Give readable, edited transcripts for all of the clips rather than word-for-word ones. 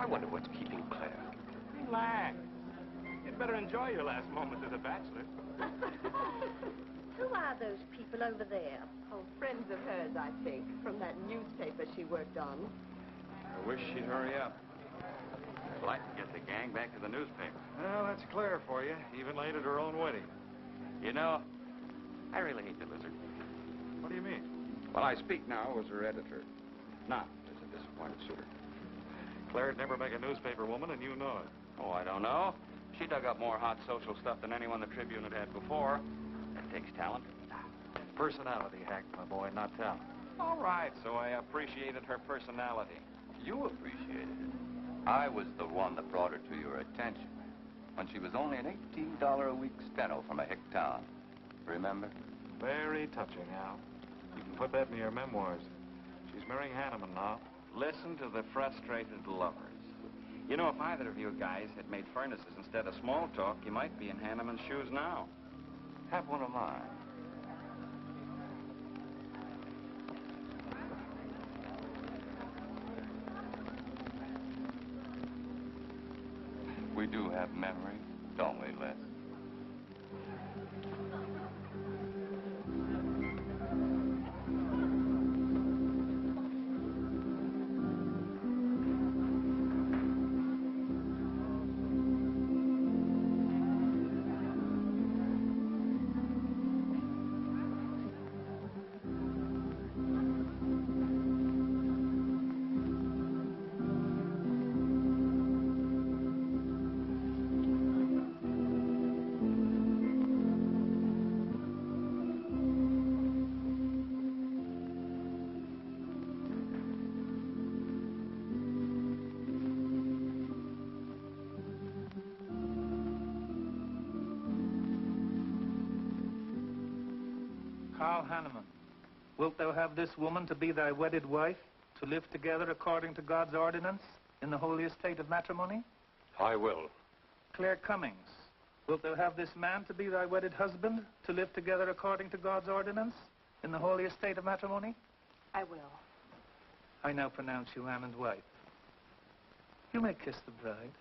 I wonder what's keeping Claire. Relax. You'd better enjoy your last moments as a bachelor. Who are those people over there? Oh, friends of hers, I think, from that newspaper she worked on. I wish she'd hurry up. I'd like to get the gang back to the newspaper. Well, that's Claire for you, even late at her own wedding. You know, I really hate the lizard. What do you mean? Well, I speak now as her editor, not as a disappointed suitor. Claire'd never make a newspaper woman, and you know it. Oh, I don't know. She dug up more hot social stuff than anyone the Tribune had before. That takes talent. Personality, Hank, my boy, not talent. All right, so I appreciated her personality. You appreciated it. I was the one that brought her to your attention when she was only an $18 a week steno from a hick town. Remember? Very touching, Al. You can put that in your memoirs. She's marrying Hanneman now. Listen to the frustrated lovers. You know, if either of you guys had made furnaces instead of small talk, you might be in Hanneman's shoes now. Have one of mine. We do have memories, don't we, Les? Carl Hanneman, wilt thou have this woman to be thy wedded wife, to live together according to God's ordinance in the holy estate of matrimony? I will. Claire Cummings, wilt thou have this man to be thy wedded husband, to live together according to God's ordinance in the holy estate of matrimony? I will. I now pronounce you man and wife. You may kiss the bride.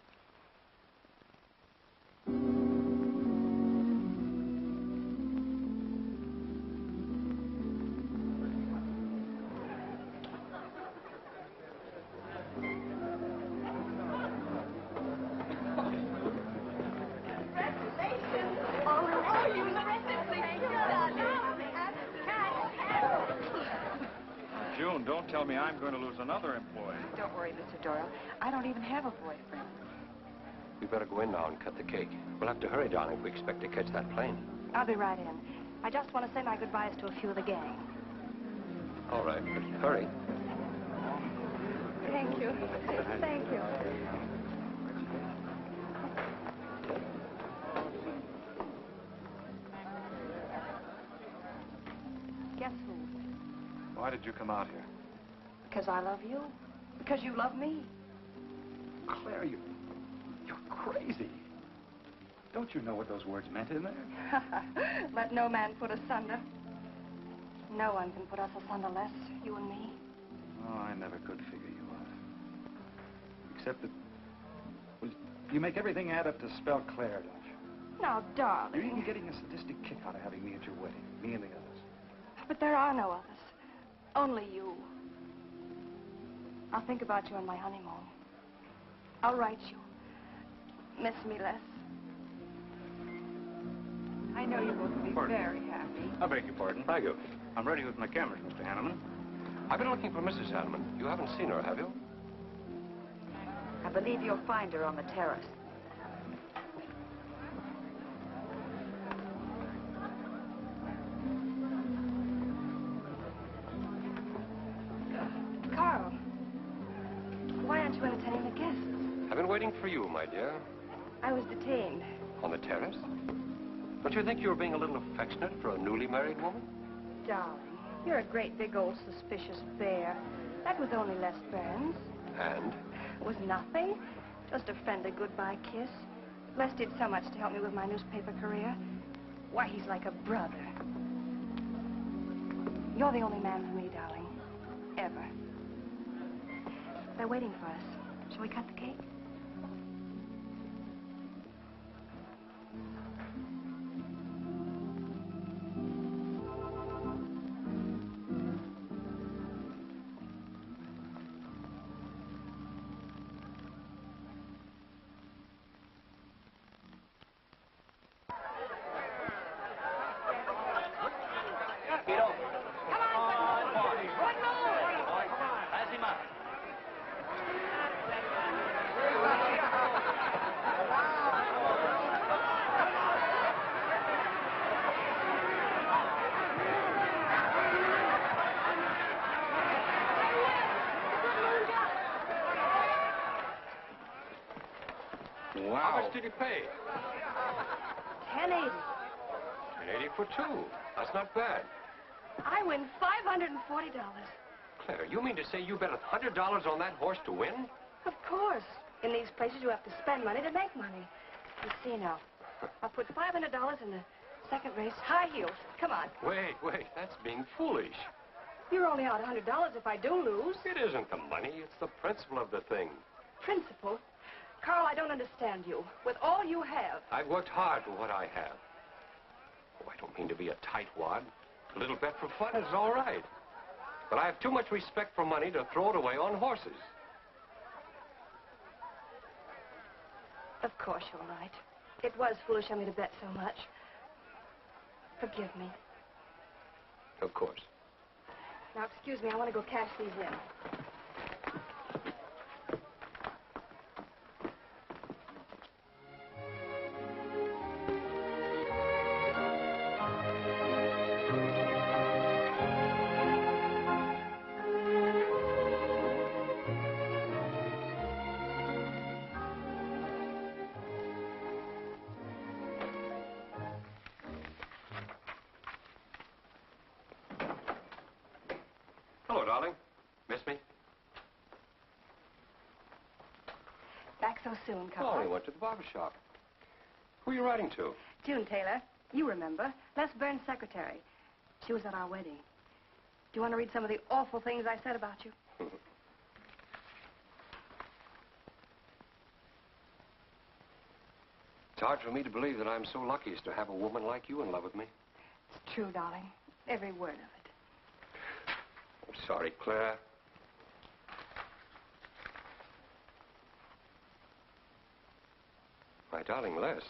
June, don't tell me I'm going to lose another employee. Don't worry, Mr. Doyle. I don't even have a boyfriend. We better go in now and cut the cake. We'll have to hurry, darling, if we expect to catch that plane. I'll be right in. I just want to say my goodbyes to a few of the gang. All right, but hurry. Thank you. Thank you. Guess who? Why did you come out here? Because I love you. Because you love me. Claire, you're crazy. Don't you know what those words meant in there? Let no man put asunder. No one can put us asunder, Les, you and me. Oh, I never could figure you out. Except that, well, you make everything add up to spell Claire, don't you? Now, darling. You're even getting a sadistic kick out of having me at your wedding, me and the others. But there are no others. Only you. I'll think about you on my honeymoon. I'll write you. Miss me, Les. I know you're going to be very happy. I beg your pardon. Thank you. I'm ready with my cameras, Mr. Hanneman. I've been looking for Mrs. Hanneman. You haven't seen her, have you? I believe you'll find her on the terrace. Carl, why aren't you entertaining the guests? I've been waiting for you, my dear. I was detained. On the terrace? Don't you think you were being a little affectionate for a newly married woman? Darling, you're a great big old suspicious bear. That was only Les Burns. And? It was nothing. Just a friendly goodbye kiss. Les did so much to help me with my newspaper career. Why, he's like a brother. You're the only man for me, darling. Ever. They're waiting for us. Shall we cut the cake? Wow. How much did you pay? $10.80. $10.80 for two. That's not bad. I win $540. Claire, you mean to say you bet $100 on that horse to win? Of course. In these places, you have to spend money to make money. You see now. I'll put $500 in the second race. High heels. Come on. Wait. That's being foolish. You're only out $100 if I do lose. It isn't the money. It's the principle of the thing. Principle? Carl, I don't understand you. With all you have. I've worked hard for what I have. Oh, I don't mean to be a tightwad. A little bet for fun is all right. But I have too much respect for money to throw it away on horses. Of course you're right. It was foolish of me to bet so much. Forgive me. Of course. Now, excuse me. I want to go cash these in. Hello, darling. Miss me? Back so soon, Oh, Carl. we went to the barber shop. Who are you writing to? June Taylor. You remember. Les Burns' secretary. She was at our wedding. Do you want to read some of the awful things I said about you? It's hard for me to believe that I'm so lucky as to have a woman like you in love with me. It's true, darling. Every word of it. I'm sorry, Claire. My darling Les.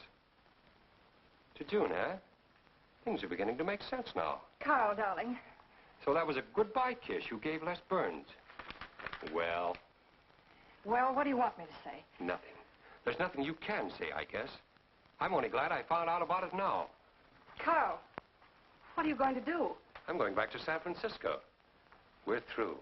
To June, eh? Things are beginning to make sense now. Carl, darling. So that was a goodbye kiss you gave Les Burns. Well, Well, what do you want me to say? nothing. There's nothing you can say, I guess. I'm only glad I found out about it now. Carl, what are you going to do? I'm going back to San Francisco. We're through.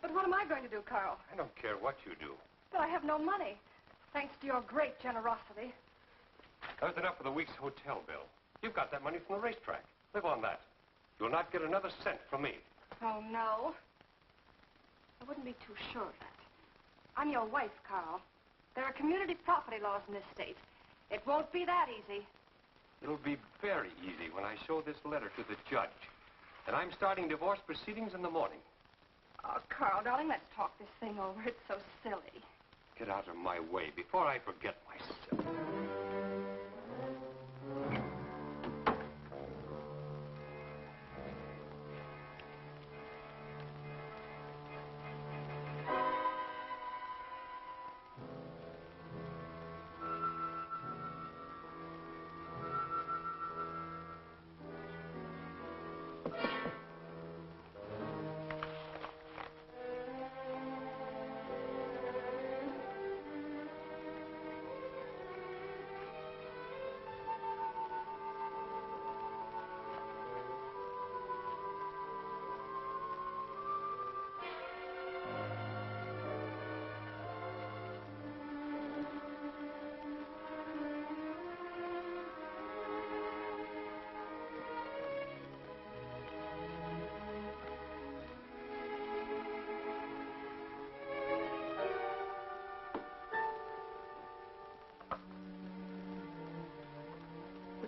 But what am I going to do, Carl? I don't care what you do. But I have no money. Thanks to your great generosity. There's enough for the week's hotel bill. You've got that money from the racetrack. Live on that. You'll not get another cent from me. Oh, no. I wouldn't be too sure of that. I'm your wife, Carl. There are community property laws in this state. It won't be that easy. It'll be very easy when I show this letter to the judge. And I'm starting divorce proceedings in the morning. Oh, Carl, darling, let's talk this thing over. It's so silly. Get out of my way before I forget myself.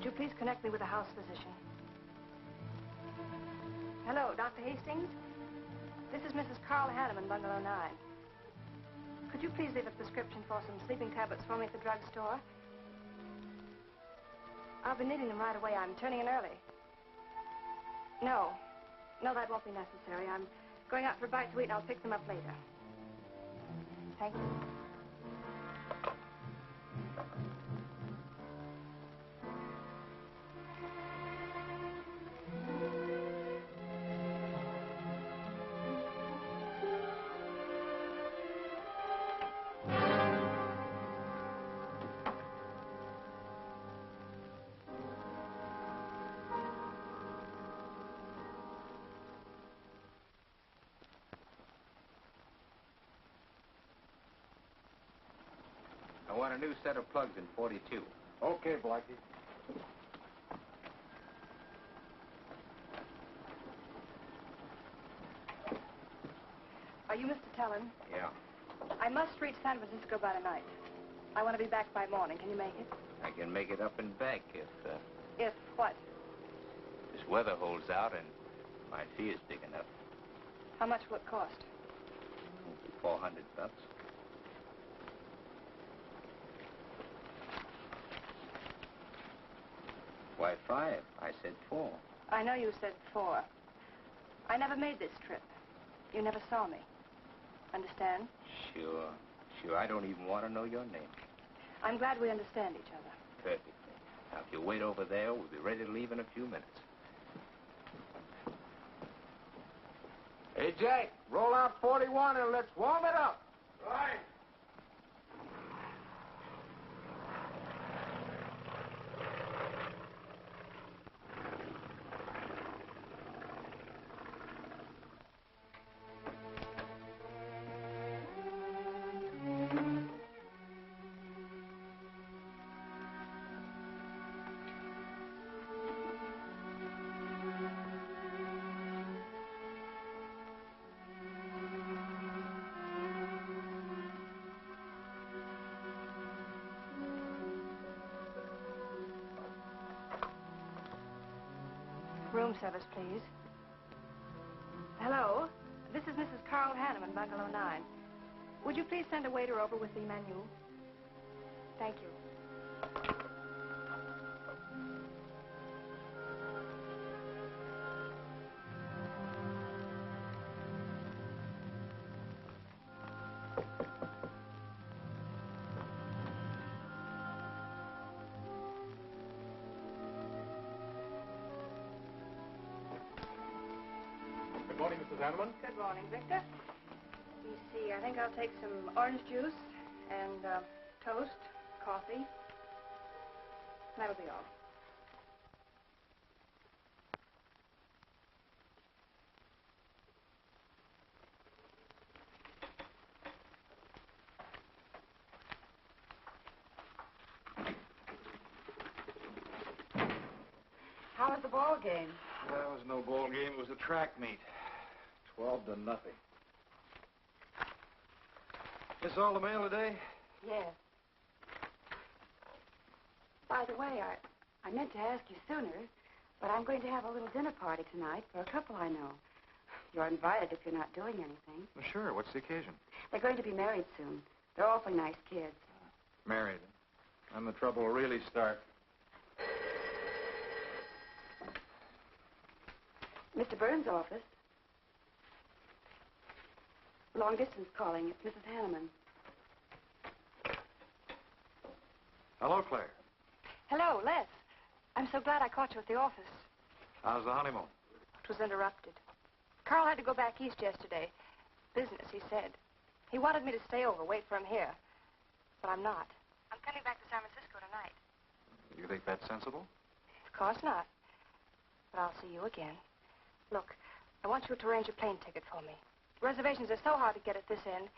Would you please connect me with a house physician? Hello, Dr. Hastings? This is Mrs. Carl Hanneman, Bungalow 9. Could you please leave a prescription for some sleeping tablets for me at the drugstore? I'll be needing them right away. I'm turning in early. No, that won't be necessary. I'm going out for a bite to eat, and I'll pick them up later. Thank you. I want a new set of plugs in 42. Okay, Blackie. Are you Mr. Tellen? Yeah. I must reach San Francisco by tonight. I want to be back by morning. Can you make it? I can make it up and back if If what? this weather holds out and my fee is big enough. How much will it cost? $400. Why, 5? I said 4. I know you said 4. I never made this trip. You never saw me. Understand? Sure. I don't even want to know your name. I'm glad we understand each other. Perfectly. Now, if you wait over there, we'll be ready to leave in a few minutes. Hey, Jack, roll out 41 and let's warm it up. Right. Room service, please. Hello. This is Mrs. Carl Hanneman, Bungalow 9. Would you please send a waiter over with the menu? Thank you. Good morning, Mrs. Hanneman. Good morning, Victor. Let me see. I think I'll take some orange juice and toast, coffee. That'll be all. How was the ball game? That was no ball game. It was a track meet. 12 to nothing. This all the mail today? Yes. By the way, I meant to ask you sooner, but I'm going to have a little dinner party tonight for a couple I know. You're invited if you're not doing anything. Well, sure. What's the occasion? They're going to be married soon. They're awfully nice kids. Married. Then the trouble will really start. Mr. Burns' office. Long distance calling. It's Mrs. Hanneman. Hello, Claire. Hello, Les. I'm so glad I caught you at the office. How's the honeymoon? It was interrupted. Carl had to go back east yesterday. Business, he said. He wanted me to stay over, wait for him here. But I'm not. I'm coming back to San Francisco tonight. You think that's sensible? Of course not. But I'll see you again. Look, I want you to arrange a plane ticket for me. Reservations are so hard to get at this end,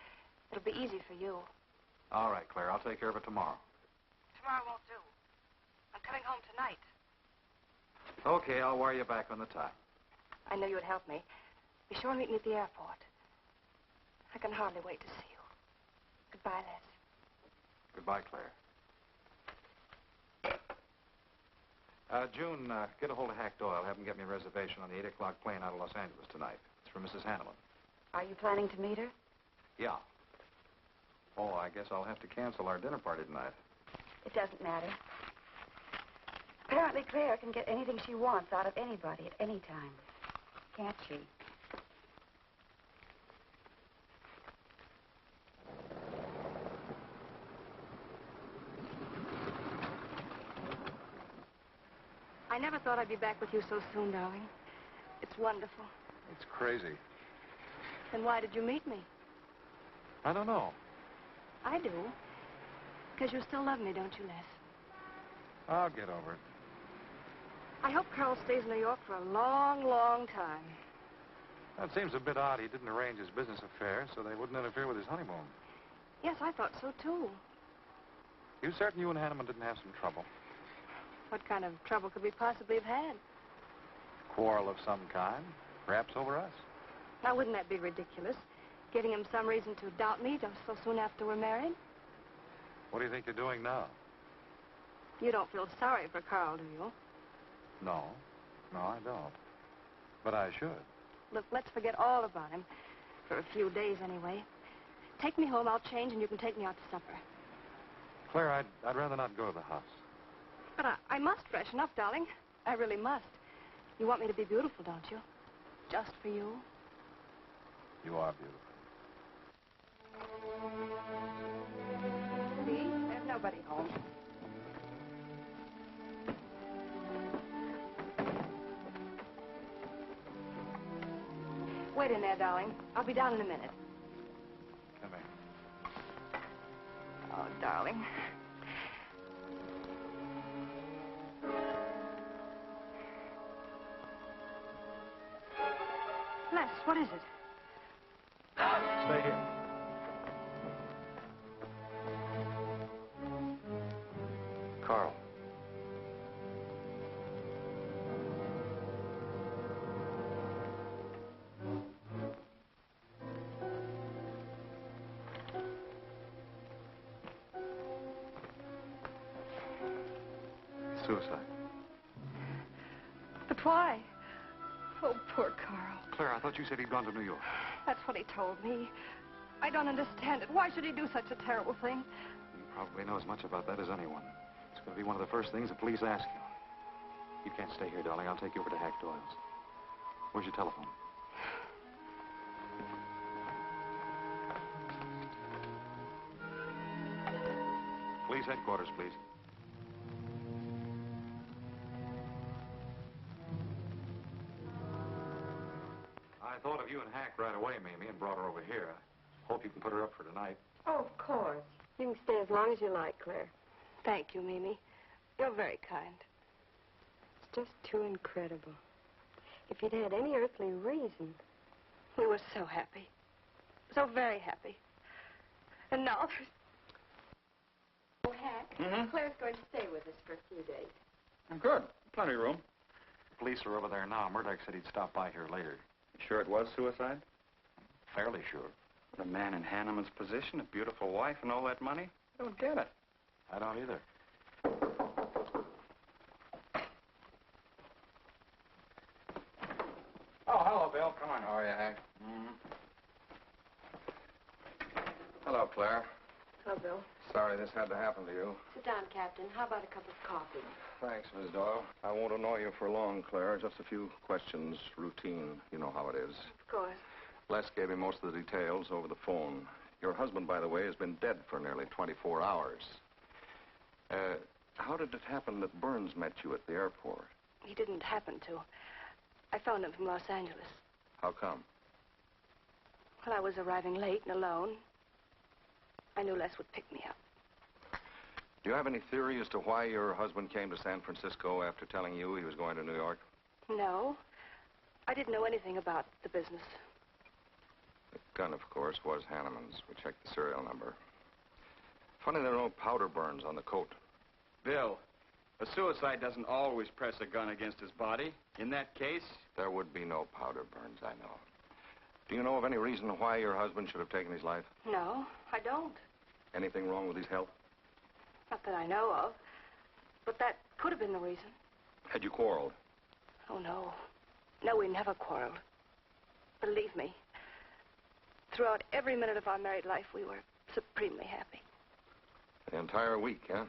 it'll be easy for you. All right, Claire. I'll take care of it tomorrow. Tomorrow won't do. I'm coming home tonight. Okay, I'll wire you back on the time. I know you would help me. Be sure and meet me at the airport. I can hardly wait to see you. Goodbye, Les. Goodbye, Claire. June, get a hold of Hack Doyle. Have him get me a reservation on the 8 o'clock plane out of Los Angeles tonight. It's for Mrs. Hanneman. Are you planning to meet her? Yeah. Oh, I guess I'll have to cancel our dinner party tonight. It doesn't matter. Apparently Claire can get anything she wants out of anybody at any time. Can't she? I never thought I'd be back with you so soon, darling. It's wonderful. It's crazy. Then why did you meet me? I don't know. I do. Because you still love me, don't you, Les? I'll get over it. I hope Carl stays in New York for a long, long time. That seems a bit odd. He didn't arrange his business affairs, so they wouldn't interfere with his honeymoon. Yes, I thought so, too. You certain you and Hanneman didn't have some trouble? What kind of trouble could we possibly have had? Quarrel of some kind? Perhaps over us? Now, wouldn't that be ridiculous? Giving him some reason to doubt me just so soon after we're married? What do you think you're doing now? You don't feel sorry for Carl, do you? No. No, I don't. But I should. Look, let's forget all about him. For a few days, anyway. Take me home, I'll change, and you can take me out to supper. Claire, I'd rather not go to the house. But I must freshen up, darling. I really must. You want me to be beautiful, don't you? Just for you? You are beautiful. See? There's nobody home. Wait in there, darling. I'll be down in a minute. Come here. Oh, darling. Les, what is it? Stay here. Carl. Suicide. But why? Oh, poor Carl. Claire, I thought you said he'd gone to New York. That's what he told me. I don't understand it. Why should he do such a terrible thing? You probably know as much about that as anyone. It's going to be one of the first things the police ask you. You can't stay here, darling. I'll take you over to Hack Doyle's. Where's your telephone? Police headquarters, please. I thought of you and Hack right away, Mamie, and brought her over here. I hope you can put her up for tonight. Oh, of course. You can stay as long as you like, Claire. Thank you, Mimi. You're very kind. It's just too incredible. If you'd had any earthly reason. We were so happy. So very happy. And now there's... Oh, Hack, Claire's going to stay with us for a few days. Good. Plenty of room. The police are over there now. Murdoch said he'd stop by here later. You sure it was suicide? Fairly sure. The man in Hanneman's position, a beautiful wife and all that money? I don't get it. I don't either. Oh, hello, Bill. Come on. How are you, Hank? Hello, Claire. Hello, Bill. Sorry this had to happen to you. Sit down, Captain. How about a cup of coffee? Thanks, Miss Doyle. I won't annoy you for long, Claire. Just a few questions, routine. You know how it is. Of course. Les gave me most of the details over the phone. Your husband, by the way, has been dead for nearly 24 hours. How did it happen that Burns met you at the airport? He didn't happen to. I phoned him from Los Angeles. How come? Well, I was arriving late and alone. I knew Les would pick me up. Do you have any theory as to why your husband came to San Francisco after telling you he was going to New York? No. I didn't know anything about the business. The gun, of course, was Hanneman's. We checked the serial number. Funny there are no powder burns on the coat. Bill, a suicide doesn't always press a gun against his body. In that case... There would be no powder burns, I know. Do you know of any reason why your husband should have taken his life? No, I don't. Anything wrong with his health? Not that I know of. But that could have been the reason. Had you quarreled? Oh, no. No, we never quarreled. Believe me, throughout every minute of our married life, we were supremely happy. The entire week, huh?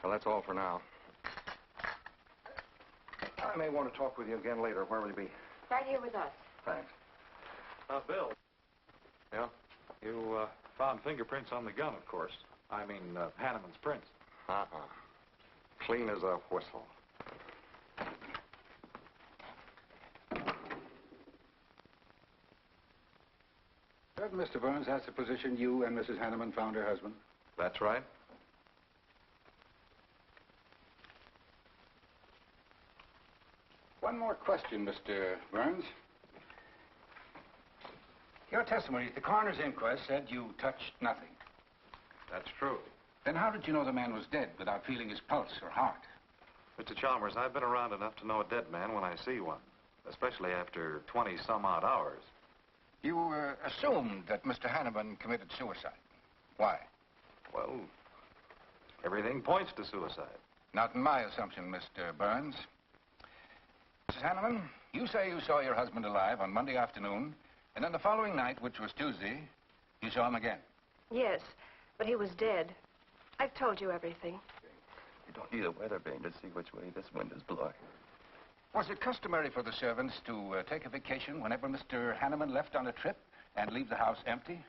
Well, that's all for now. I may want to talk with you again later. Where will you be? Right here with us. Thanks. Bill, Yeah? you found fingerprints on the gun, of course. I mean, Hanneman's prints. Uh-uh. Clean as a whistle. That, Mr. Burns, that's the position you and Mrs. Hanneman found her husband? That's right. One more question, Mr. Burns. Your testimony at the coroner's inquest said you touched nothing. That's true. Then how did you know the man was dead without feeling his pulse or heart? Mr. Chalmers, I've been around enough to know a dead man when I see one, especially after 20-some-odd hours. You assumed that Mr. Hanneman committed suicide. Why? Well, everything points to suicide. Not in my assumption, Mr. Burns. Mrs. Hanneman, you say you saw your husband alive on Monday afternoon, and then the following night, which was Tuesday, you saw him again. Yes, but he was dead. I've told you everything. You don't need a weather vane to see which way this wind is blowing. Was it customary for the servants to take a vacation whenever Mr. Hanneman left on a trip and leave the house empty?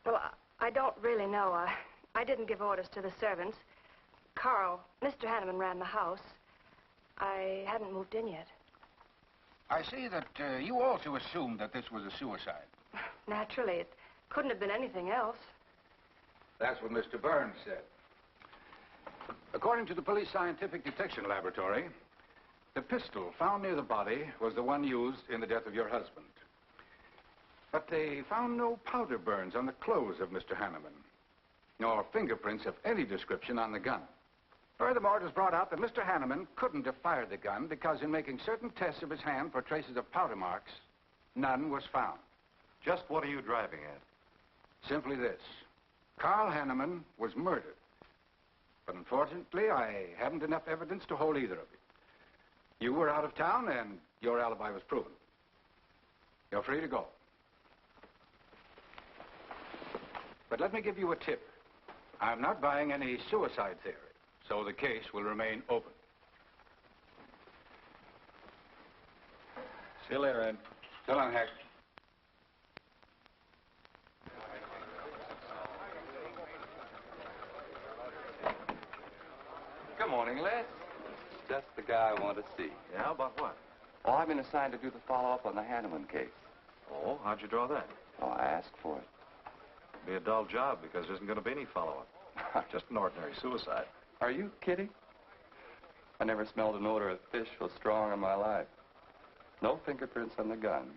Well, I don't really know. I didn't give orders to the servants. Carl, Mr. Hanneman ran the house. I hadn't moved in yet. I see that you also assumed that this was a suicide. Naturally, it couldn't have been anything else. That's what Mr. Burns said. According to the Police Scientific Detection Laboratory, the pistol found near the body was the one used in the death of your husband. But they found no powder burns on the clothes of Mr. Hanneman, nor fingerprints of any description on the gun. Furthermore, it was brought out that Mr. Hanneman couldn't have fired the gun because in making certain tests of his hand for traces of powder marks, none was found. Just what are you driving at? Simply this. Carl Hanneman was murdered. But unfortunately, I haven't enough evidence to hold either of you. You were out of town, and your alibi was proven. You're free to go. But let me give you a tip. I'm not buying any suicide theory, so the case will remain open. See you later, Ed. So long, Hack. Good morning, Les. Just the guy I want to see. Yeah, about what? Oh, I've been assigned to do the follow-up on the Hanneman case. Oh, how'd you draw that? Oh, I asked for it. Be a dull job because there isn't going to be any follow-up. Just an ordinary suicide. Are you kidding? I never smelled an odor of fish so strong in my life. No fingerprints on the gun,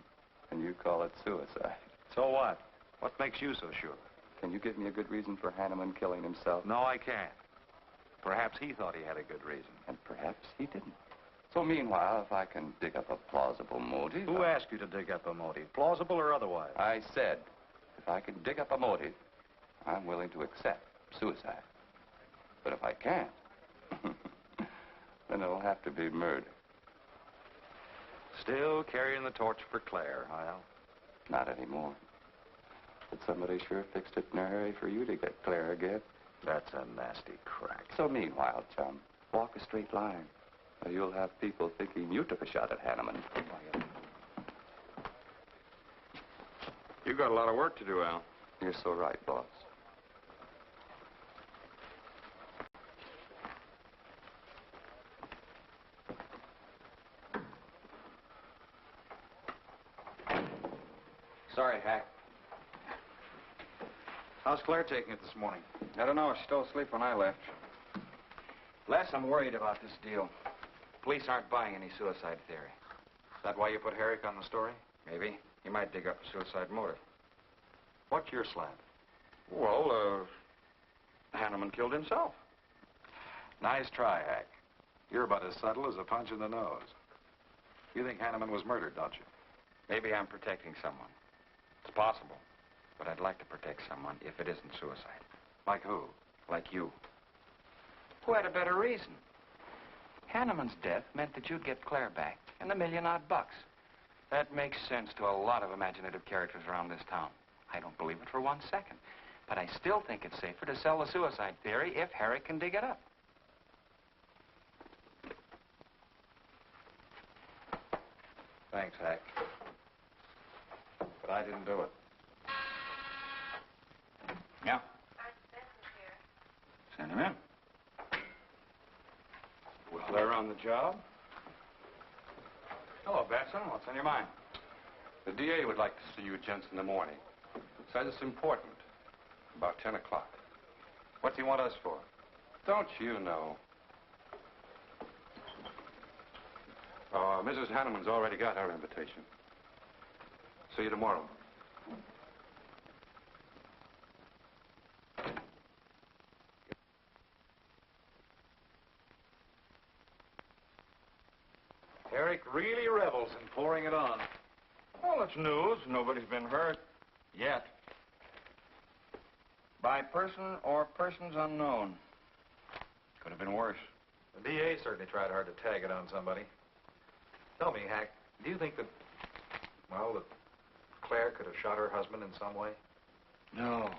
and you call it suicide. So what? What makes you so sure? Can you give me a good reason for Hanneman killing himself? No, I can't. Perhaps he thought he had a good reason. And perhaps he didn't. So meanwhile, if I can dig up a plausible motive... Who asked you to dig up a motive, plausible or otherwise? I said, if I can dig up a motive, I'm willing to accept suicide. But if I can't, then it'll have to be murder. Still carrying the torch for Claire, Hyle? Not anymore. But somebody sure fixed it in a hurry for you to get Claire again. That's a nasty crack. So meanwhile, chum, walk a straight line. Or you'll have people thinking you took a shot at Hanneman. You got a lot of work to do, Al. You're so right, boss. Sorry, Hack. How's Claire taking it this morning? I don't know. She's still asleep when I left. Les, I'm worried about this deal. Police aren't buying any suicide theory. Is that why you put Herrick on the story? Maybe. He might dig up a suicide motive. What's your slant? Well, Hanneman killed himself. Nice try, Hack. You're about as subtle as a punch in the nose. You think Hanneman was murdered, don't you? Maybe I'm protecting someone. It's possible. But I'd like to protect someone if it isn't suicide. Like who? Like you. Who had a better reason? Hanneman's death meant that you'd get Claire back and $1 million odd bucks. That makes sense to a lot of imaginative characters around this town. I don't believe it for 1 second. But I still think it's safer to sell the suicide theory if Harry can dig it up. Thanks, Hack. But I didn't do it. Yeah? Send him in. Well, they're on the job. Hello, Batson. What's on your mind? The DA would like to see you gents in the morning. Says it's important. About 10 o'clock. What do you want us for? Don't you know? Mrs. Hanneman's already got her invitation. See you tomorrow. Eric really revels in pouring it on. Well, it's news. Nobody's been hurt. Yet. By person or persons unknown. Could have been worse. The DA certainly tried hard to tag it on somebody. Tell me, Hack, do you think that, well, that Claire could have shot her husband in some way? No.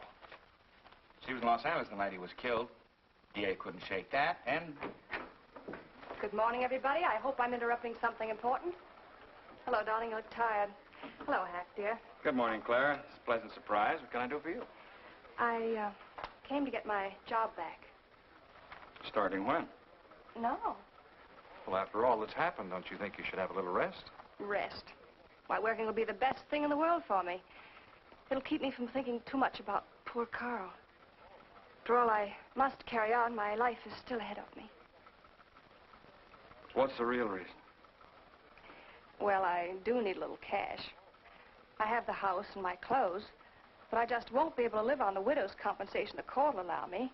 She was in Los Angeles the night he was killed. DA couldn't shake that, and... Good morning, everybody. I hope I'm interrupting something important. Hello, darling. You look tired. Hello, Hack, dear. Good morning, Claire. It's a pleasant surprise. What can I do for you? I came to get my job back. Starting when? No. Well, after all that's happened, don't you think you should have a little rest? Rest. Why, working will be the best thing in the world for me. It'll keep me from thinking too much about poor Carl. After all, I must carry on. My life is still ahead of me. What's the real reason? Well, I do need a little cash. I have the house and my clothes, but I just won't be able to live on the widow's compensation the court will allow me.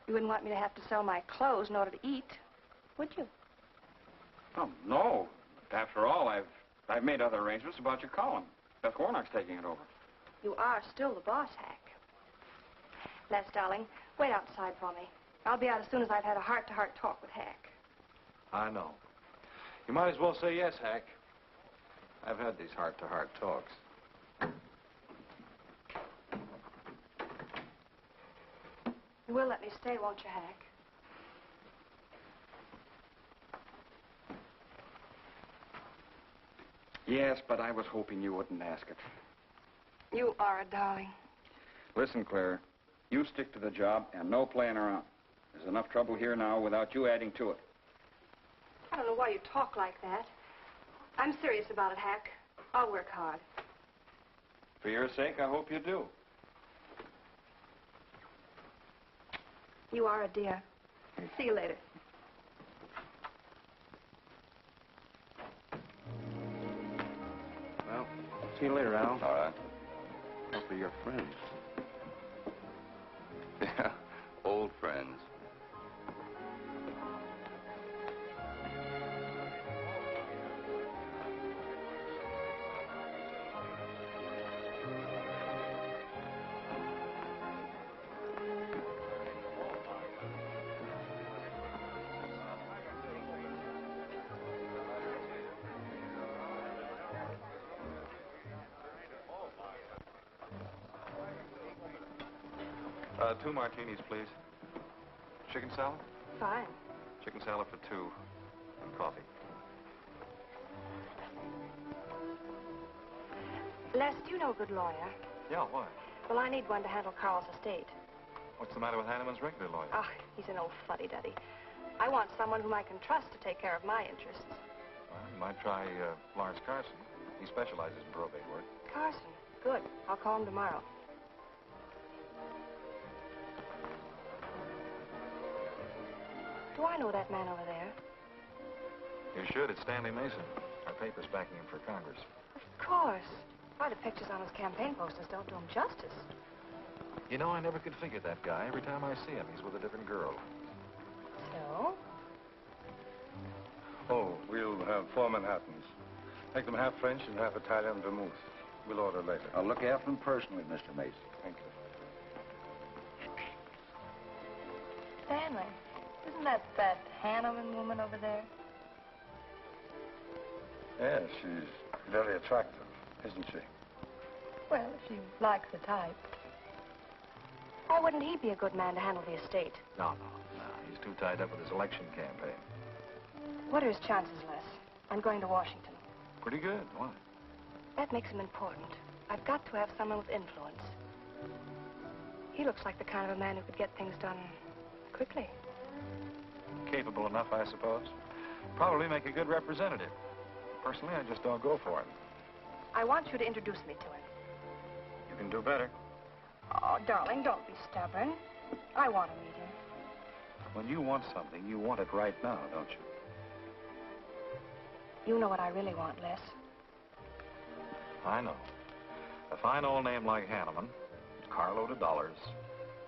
You wouldn't want me to have to sell my clothes in order to eat, would you? Oh, no. After all, I've made other arrangements about your column. Beth Warnock's taking it over. You are still the boss, Hack. Les, darling, wait outside for me. I'll be out as soon as I've had a heart-to-heart talk with Hack. I know. You might as well say yes, Hack. I've had these heart-to-heart talks. You will let me stay, won't you, Hack? Yes, but I was hoping you wouldn't ask it. You are a darling. Listen, Claire, you stick to the job and no playing around. There's enough trouble here now without you adding to it. I don't know why you talk like that. I'm serious about it, Hack. I'll work hard. For your sake, I hope you do. You are a dear. See you later. Well, see you later, Al. All right. Hopefully you're friends. Yeah, old friends. Two martinis, please. Chicken salad? Fine. Chicken salad for two. And coffee. Les, do you know a good lawyer? Yeah, why? Well, I need one to handle Carl's estate. What's the matter with Hanneman's regular lawyer? Ah, he's an old fuddy-duddy. I want someone whom I can trust to take care of my interests. Well, you might try Lawrence Carson. He specializes in probate work. Carson. Good. I'll call him tomorrow. Do I know that man over there? You should. It's Stanley Mason. Our paper's backing him for Congress. Of course. Why, the pictures on his campaign posters don't do him justice. You know, I never could figure that guy. Every time I see him, he's with a different girl. So? Oh, we'll have 4 Manhattans. Make them half French and half Italian vermouth. We'll order later. I'll look after them personally, Mr. Mason. Thank you. Stanley. Isn't that Hanneman woman over there? Yes, she's very attractive, isn't she? Well, if she likes the type. Why wouldn't he be a good man to handle the estate? No. He's too tied up with his election campaign. What are his chances, Les? I'm going to Washington. Pretty good. Why? That makes him important. I've got to have someone with influence. He looks like the kind of a man who could get things done quickly. Capable enough, I suppose. Probably make a good representative. Personally, I just don't go for him. I want you to introduce me to him. You can do better. Oh, darling, don't be stubborn. I want to meet him. When you want something, you want it right now, don't you? You know what I really want, Les. I know. A fine old name like Hanneman, carload of dollars,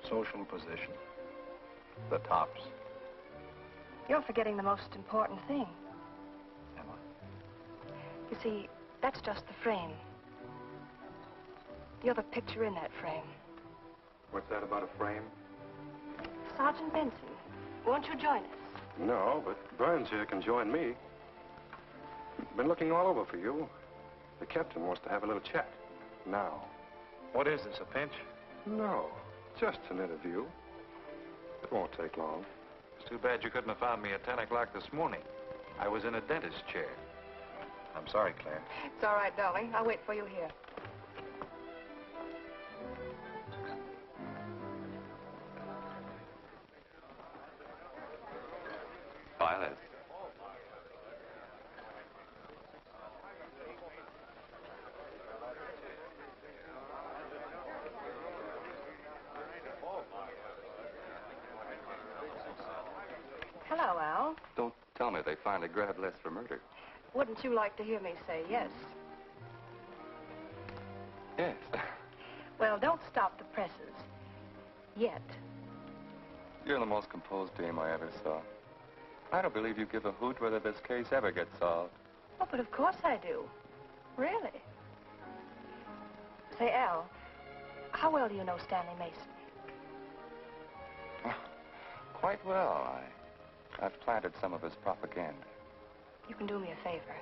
social position, the tops. You're forgetting the most important thing. Am I? You see, that's just the frame. You're the picture in that frame. What's that about a frame? Sergeant Benson, won't you join us? No, but Burns here can join me. Been looking all over for you. The captain wants to have a little chat. Now. What is this, a pinch? No, just an interview. It won't take long. It's too bad you couldn't have found me at 10 o'clock this morning. I was in a dentist's chair. I'm sorry, Claire. It's all right, darling. I'll wait for you here. Violet. Hello, Al. Don't tell me they finally grabbed Les for murder. Wouldn't you like to hear me say yes? Yes. Well, don't stop the presses. Yet. You're the most composed dame I ever saw. I don't believe you give a hoot whether this case ever gets solved. Oh, but of course I do. Really. Say, Al, how well do you know Stanley Mason? Quite well. I've planted some of his propaganda. You can do me a favor.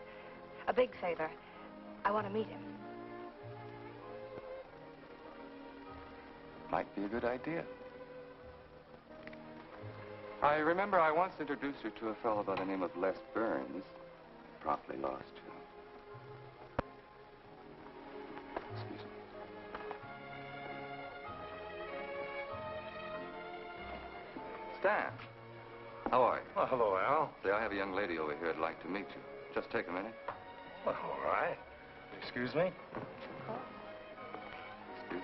A big favor. I want to meet him. Might be a good idea. I remember I once introduced you to a fellow by the name of Les Burns. Promptly lost you. Excuse me. Stan, how are you? Well, hello, Al. Say, I have a young lady over here who'd like to meet you. Just take a minute. Well, all right. Excuse me? Excuse me.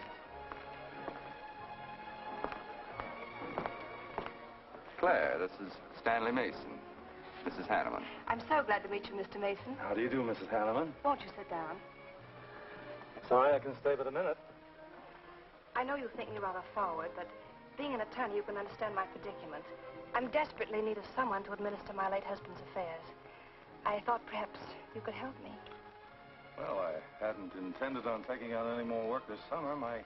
Claire, this is Stanley Mason. This is Hanneman. I'm so glad to meet you, Mr. Mason. How do you do, Mrs. Hanneman? Won't you sit down? Sorry, I can stay but a minute. I know you think me rather forward, but being an attorney, you can understand my predicament. I'm desperately in need of someone to administer my late husband's affairs. I thought perhaps you could help me. Well, I hadn't intended on taking on any more work this summer. My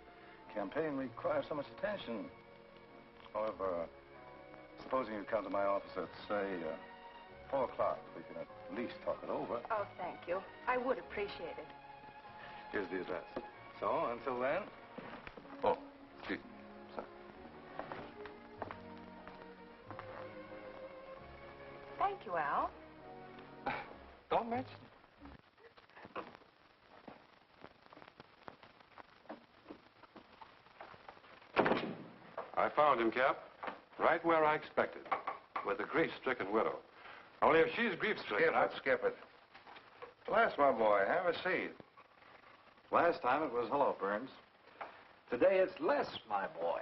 campaign requires so much attention. However, supposing you come to my office at, say, 4 o'clock, we can at least talk it over. Oh, thank you. I would appreciate it. Here's the address. So, until then... Oh, excuse me. Sorry. Thank you, Al. Don't mention it. I found him, Cap. Right where I expected. With a grief-stricken widow. Only if she's grief-stricken... Skip it. Les, my boy, have a seat. Last time it was hello, Burns. Today it's Les, my boy.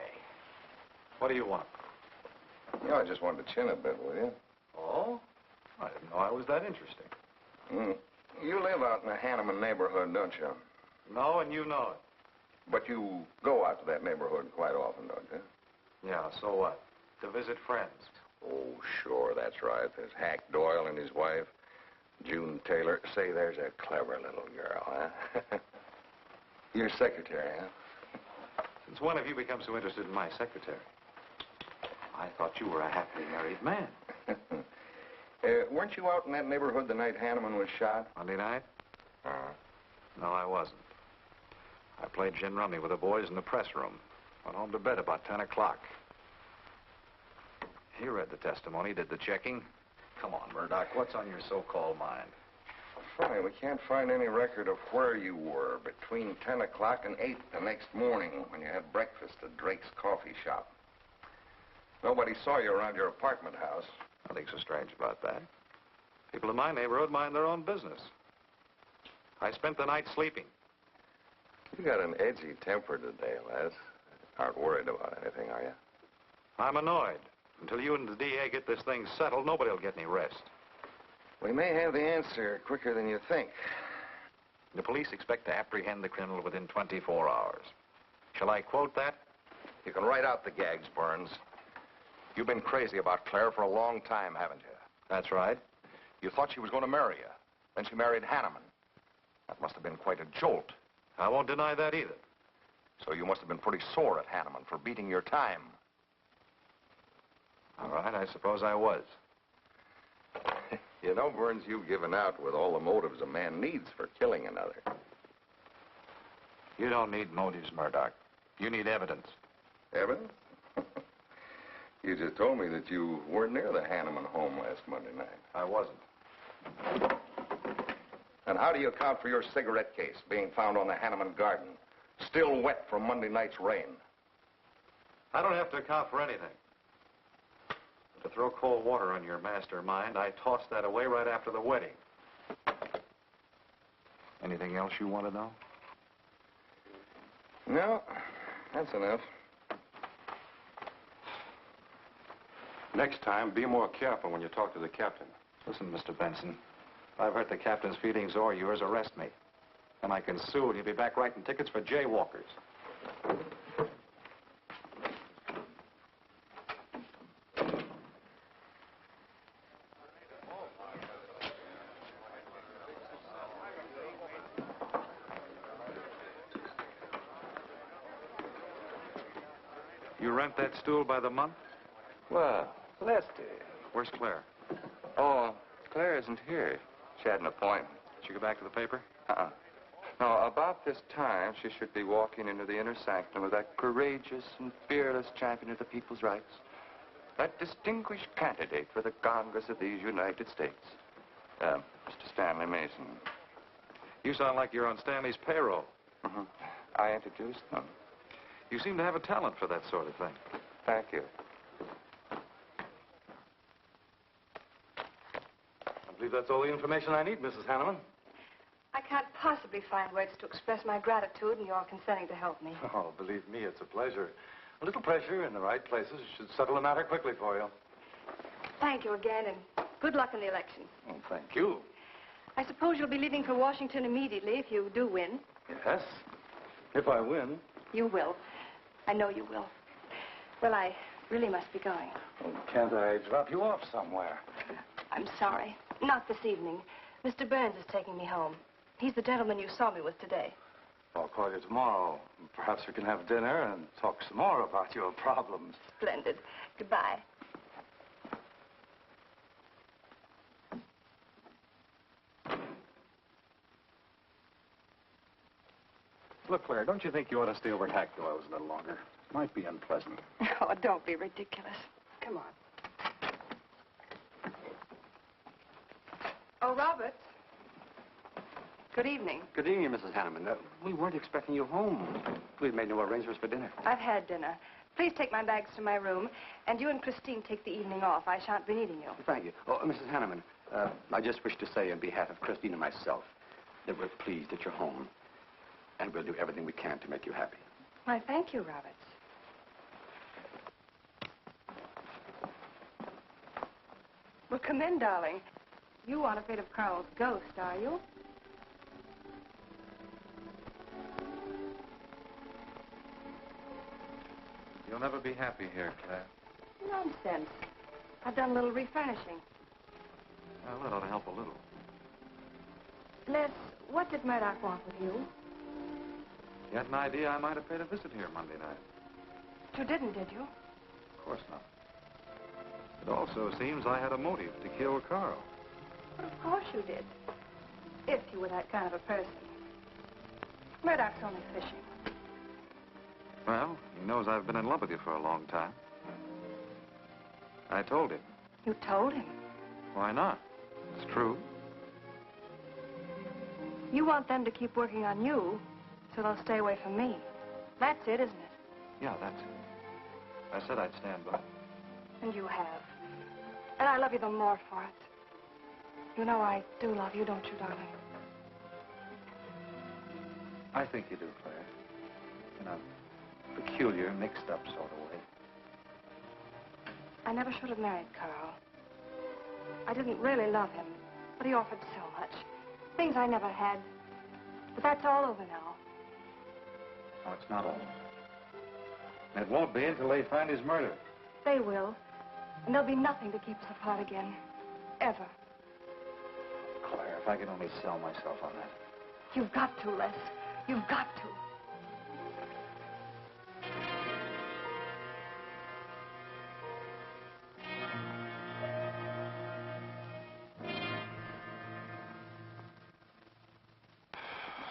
What do you want? You know, I just wanted to chin a bit, will you? Oh? I didn't know I was that interesting. You live out in the Hanneman neighborhood, don't you? No, and you know it. But you go out to that neighborhood quite often, don't you? Yeah, so what? To visit friends. Oh, sure, that's right. There's Hack Doyle and his wife, June Taylor. Say, there's a clever little girl, huh? Your secretary, huh? Since when have you become so interested in my secretary? I thought you were a happily married man. Weren't you out in that neighborhood the night Hanneman was shot? Monday night? No, I wasn't. I played gin rummy with the boys in the press room. Went home to bed about 10 o'clock. He read the testimony, did the checking. Come on, Murdoch, what's on your so-called mind? Funny, we can't find any record of where you were between 10 o'clock and 8 the next morning when you had breakfast at Drake's coffee shop. Nobody saw you around your apartment house. Nothing so strange about that. People in my neighborhood mind their own business. I spent the night sleeping. You got an edgy temper today, Les. Aren't worried about anything, are you? I'm annoyed. Until you and the DA get this thing settled, nobody will get any rest. We may have the answer quicker than you think. The police expect to apprehend the criminal within 24 hours. Shall I quote that? You can write out the gags, Burns. You've been crazy about Claire for a long time, haven't you? That's right. You thought she was going to marry you. Then she married Hanneman. That must have been quite a jolt. I won't deny that either. So you must have been pretty sore at Hanneman for beating your time. All right, I suppose I was. You know, Burns, you've given out with all the motives a man needs for killing another. You don't need motives, Murdoch. You need evidence. Evidence? You just told me that you weren't near the Hanneman home last Monday night. I wasn't. And how do you account for your cigarette case being found on the Hanneman garden, still wet from Monday night's rain? I don't have to account for anything. To throw cold water on your mastermind, I tossed that away right after the wedding. Anything else you want to know? No, that's enough. Next time, be more careful when you talk to the captain. Listen, Mr. Benson, if I've hurt the captain's feelings or yours, arrest me. And I can sue, and you'll be back writing tickets for jaywalkers. You rent that stool by the month? Well, Lefty. Where's Claire? Oh, Claire isn't here. She had an appointment. Did she go back to the paper? No, about this time, she should be walking into the inner sanctum of that courageous and fearless champion of the people's rights. That distinguished candidate for the Congress of these United States. Mr. Stanley Mason. You sound like you're on Stanley's payroll. I introduced them. You seem to have a talent for that sort of thing. Thank you. I believe that's all the information I need, Mrs. Hanneman. I can't possibly find words to express my gratitude in your consenting to help me. Oh, believe me, it's a pleasure. A little pressure in the right places should settle the matter quickly for you. Thank you again, and good luck in the election. Oh, thank you. I suppose you'll be leaving for Washington immediately if you do win. Yes, if I win. You will. I know you will. Well, I really must be going. Oh, can't I drop you off somewhere? I'm sorry. Not this evening. Mr. Burns is taking me home. He's the gentleman you saw me with today. I'll call you tomorrow. Perhaps we can have dinner and talk some more about your problems. Splendid. Goodbye. Look, Claire, don't you think you ought to stay over at Hackdale's a little longer? Might be unpleasant. Oh, don't be ridiculous. Come on. Oh, Robert. Good evening. Good evening, Mrs. Hanneman. We weren't expecting you home. We've made no arrangements for dinner. I've had dinner. Please take my bags to my room, and you and Christine take the evening off. I shan't be needing you. Thank you. Oh, Mrs. Hanneman, I just wish to say on behalf of Christine and myself that we're pleased that you're home, and we'll do everything we can to make you happy. Why, thank you, Roberts. Well, come in, darling. You aren't afraid of Carl's ghost, are you? You'll never be happy here, Claire. Nonsense. I've done a little refurnishing. Well, that ought to help a little. Les, what did Murdoch want with you? You had an idea I might have paid a visit here Monday night. You didn't, did you? Of course not. It also seems I had a motive to kill Carl. But of course you did. If you were that kind of a person. Murdoch's only fishing. Well, he knows I've been in love with you for a long time. I told him. You told him? Why not? It's true. You want them to keep working on you, so they'll stay away from me. That's it, isn't it? Yeah, that's it. I said I'd stand by. And you have. And I love you the more for it. You know I do love you, don't you, darling? I think you do, Claire. In a peculiar, mixed-up sort of way. I never should have married Carl. I didn't really love him, but he offered so much. Things I never had. But that's all over now. No, it's not all. And it won't be until they find his murder. They will. And there'll be nothing to keep us apart again. Ever. Claire, if I could only sell myself on that. You've got to, Les. You've got to.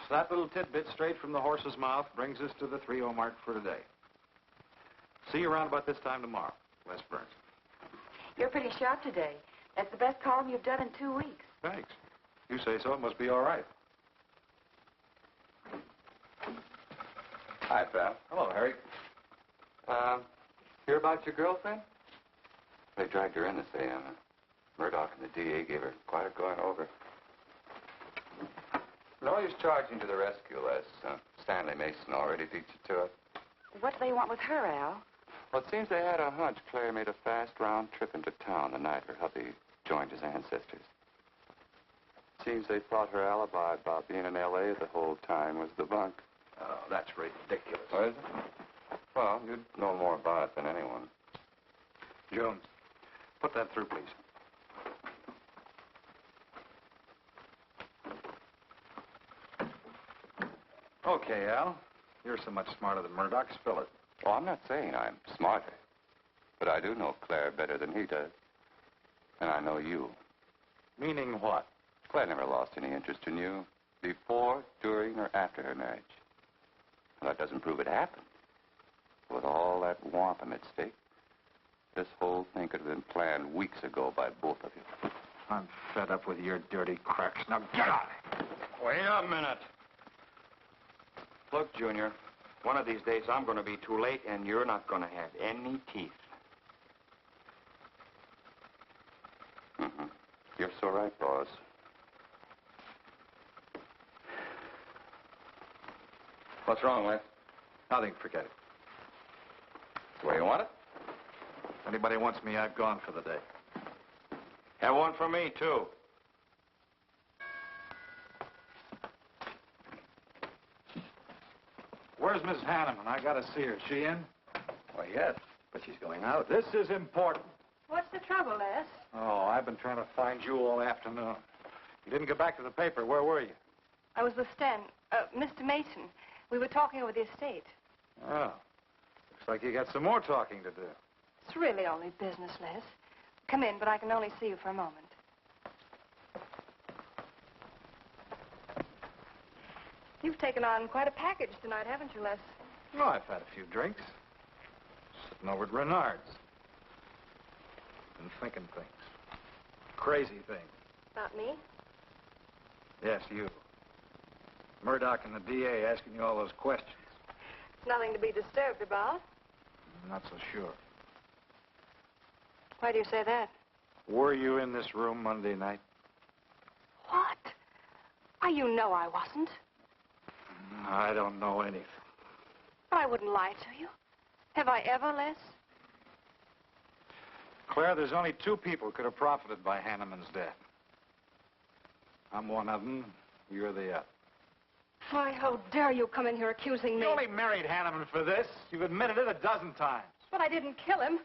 That little tidbit straight from the horse's mouth brings us to the 3-0 mark for today. See you around about this time tomorrow. Les Burns. You're pretty sharp today. That's the best column you've done in 2 weeks. Thanks. You say so, it must be all right. Hi, pal. Hello, Harry. Hear about your girlfriend? They dragged her in this day, Murdoch and the DA gave her quite a going over. No use charging to the rescue, Les. Stanley Mason already beat you to it. What do they want with her, Al? Well, it seems they had a hunch Claire made a fast round trip into town the night her hubby joined his ancestors. Seems they thought her alibi about being in L.A. the whole time was the bunk. Oh, that's ridiculous. Oh, is it? Well, you'd know more about it than anyone. Jones, put that through, please. Okay, Al. You're so much smarter than Murdoch. Spill it. Well, I'm not saying I'm smarter, but I do know Claire better than he does. And I know you. Meaning what? Claire never lost any interest in you before, during, or after her marriage. Well, that doesn't prove it happened. With all that wampum at stake, this whole thing could have been planned weeks ago by both of you. I'm fed up with your dirty cracks. Now get out! Wait a minute. Look, Junior, one of these days I'm going to be too late and you're not going to have any teeth. Mm-hmm. You're so right, boss. What's wrong, Les? Nothing, forget it. The way you want it? If anybody wants me, I've gone for the day. Have one for me, too. Where's Miss Hanneman? I gotta see her. Is she in? Why, yes, but she's going out. This is important. What's the trouble, Les? Oh, I've been trying to find you all afternoon. You didn't get back to the paper. Where were you? I was with Mr. Mason. We were talking over the estate. Oh. Looks like you got some more talking to do. It's really only business, Les. Come in, but I can only see you for a moment. You've taken on quite a package tonight, haven't you, Les? Oh, I've had a few drinks. Sitting over at Renard's. Been thinking things. Crazy things. About me? Yes, you. Murdoch and the DA asking you all those questions. Nothing to be disturbed about. I'm not so sure. Why do you say that? Were you in this room Monday night? What? Why, you know I wasn't. I don't know anything. But I wouldn't lie to you. Have I ever, Les? Claire, there's only 2 people could have profited by Hanneman's death. I'm one of them. You're the other. Why, how dare you come in here accusing me? You only married Hanneman for this. You've admitted it a dozen times. But I didn't kill him.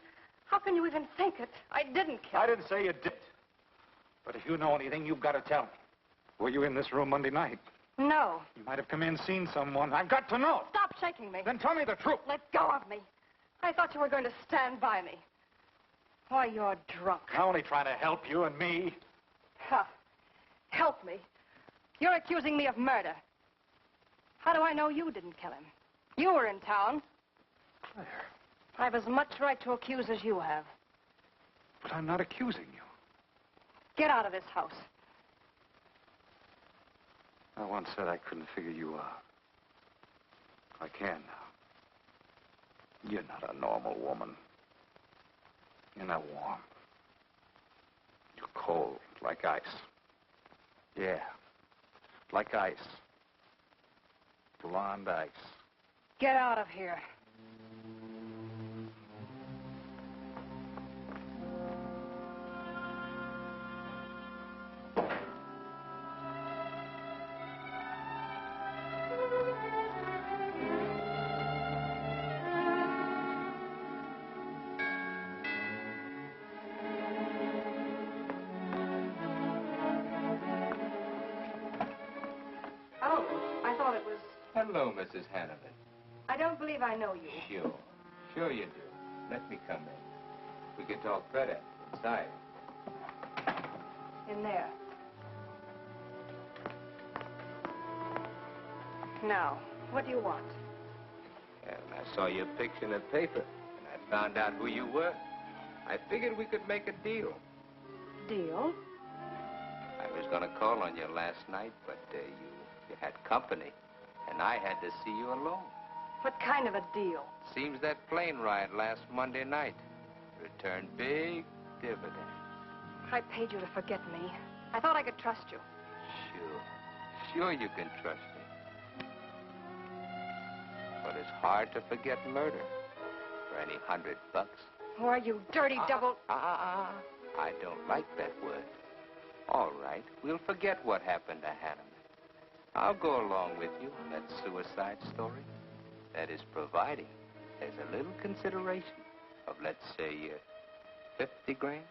How can you even think it? I didn't kill him. I didn't say you did. But if you know anything, you've got to tell me. Were you in this room Monday night? No. You might have come in and seen someone. I've got to know. Stop shaking me. Then tell me the truth. Let go of me. I thought you were going to stand by me. Why, you're drunk. I'm only trying to help you and me. Ha. Help me. You're accusing me of murder. How do I know you didn't kill him? You were in town. Claire. I've as much right to accuse as you have. But I'm not accusing you. Get out of this house. I once said I couldn't figure you out. I can now. You're not a normal woman. You're not warm. You're cold, like ice. Yeah, like ice. Blonde ice. Get out of here. Hello, Mrs. Hanneman. I don't believe I know you. Sure. Sure you do. Let me come in. We can talk better inside. In there. Now, what do you want? And I saw your picture in the paper, and I found out who you were. I figured we could make a deal. Deal? I was going to call on you last night, but you had company. And I had to see you alone. What kind of a deal? Seems that plane ride last Monday night returned big dividends. I paid you to forget me. I thought I could trust you. Sure. Sure you can trust me. But it's hard to forget murder for any $100. Why, you dirty double... I don't like that word. All right, we'll forget what happened to Hanneman. I'll go along with you on that suicide story. That is providing there's a little consideration of, let's say, 50 grand.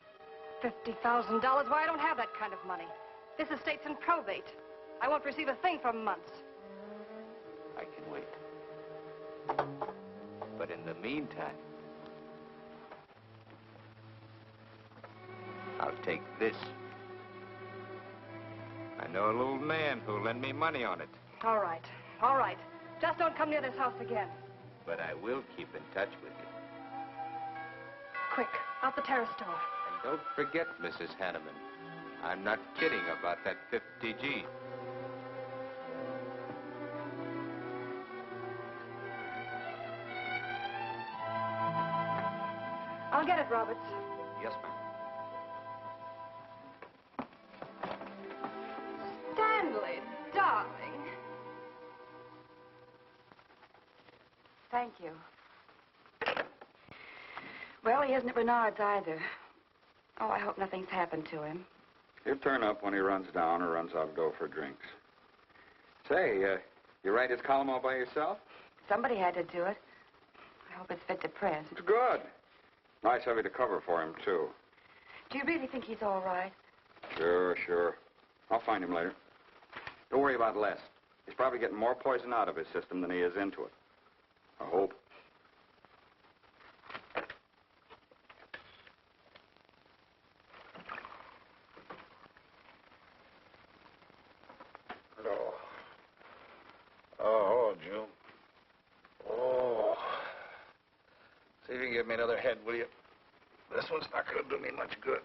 $50,000? Why, I don't have that kind of money. This estate's in probate. I won't receive a thing for months. I can wait. But in the meantime, I'll take this. I know a little man who'll lend me money on it. All right. All right. Just don't come near this house again. But I will keep in touch with you. Quick, out the terrace door. And don't forget, Mrs. Hanneman, I'm not kidding about that 50G. I'll get it, Roberts. Yes, ma'am. Stanley, darling. Thank you. Well, he isn't at Bernard's either. Oh, I hope nothing's happened to him. He'll turn up when he runs down or runs out to go for drinks. Say, you write his column all by yourself? Somebody had to do it. I hope it's fit to print. It's good. Nice of you to cover for him, too. Do you really think he's all right? Sure, sure. I'll find him later. Don't worry about Les. He's probably getting more poison out of his system than he is into it. I hope. Oh, June. Oh. See if you can give me another head, will you? This one's not going to do me much good.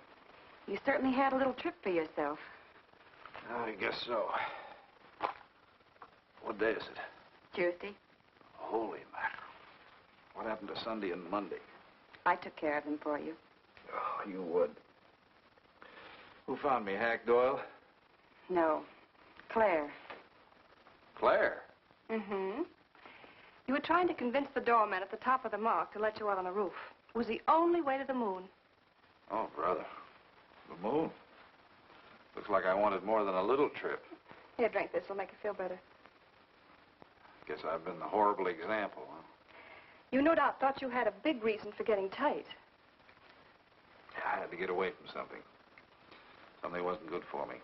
You certainly had a little trip for yourself. I guess so. What day is it? Tuesday. Holy mackerel. What happened to Sunday and Monday? I took care of them for you. Oh, you would. Who found me, Hack Doyle? No. Claire. Claire? Mm-hmm. You were trying to convince the doorman at the top of the mark to let you out on the roof. It was the only way to the moon. Oh, brother. The moon? Looks like I wanted more than a little trip. Here, drink this. It'll make you feel better. Guess I've been the horrible example, huh? You no doubt thought you had a big reason for getting tight. I had to get away from something. Something wasn't good for me.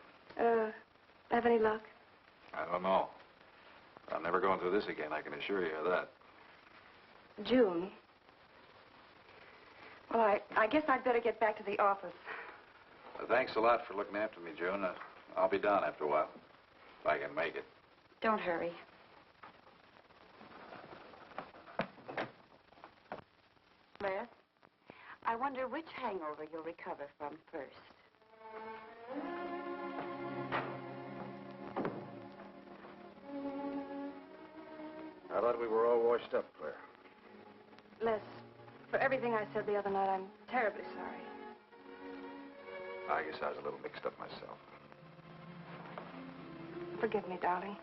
Have any luck? I don't know. I'm never going through this again, I can assure you of that. June. Well, I guess I'd better get back to the office. Thanks a lot for looking after me, June. I'll be down after a while, if I can make it. Don't hurry. Claire, I wonder which hangover you'll recover from first. I thought we were all washed up, Claire. Les, for everything I said the other night, I'm terribly sorry. I guess I was a little mixed up myself. Forgive me, darling.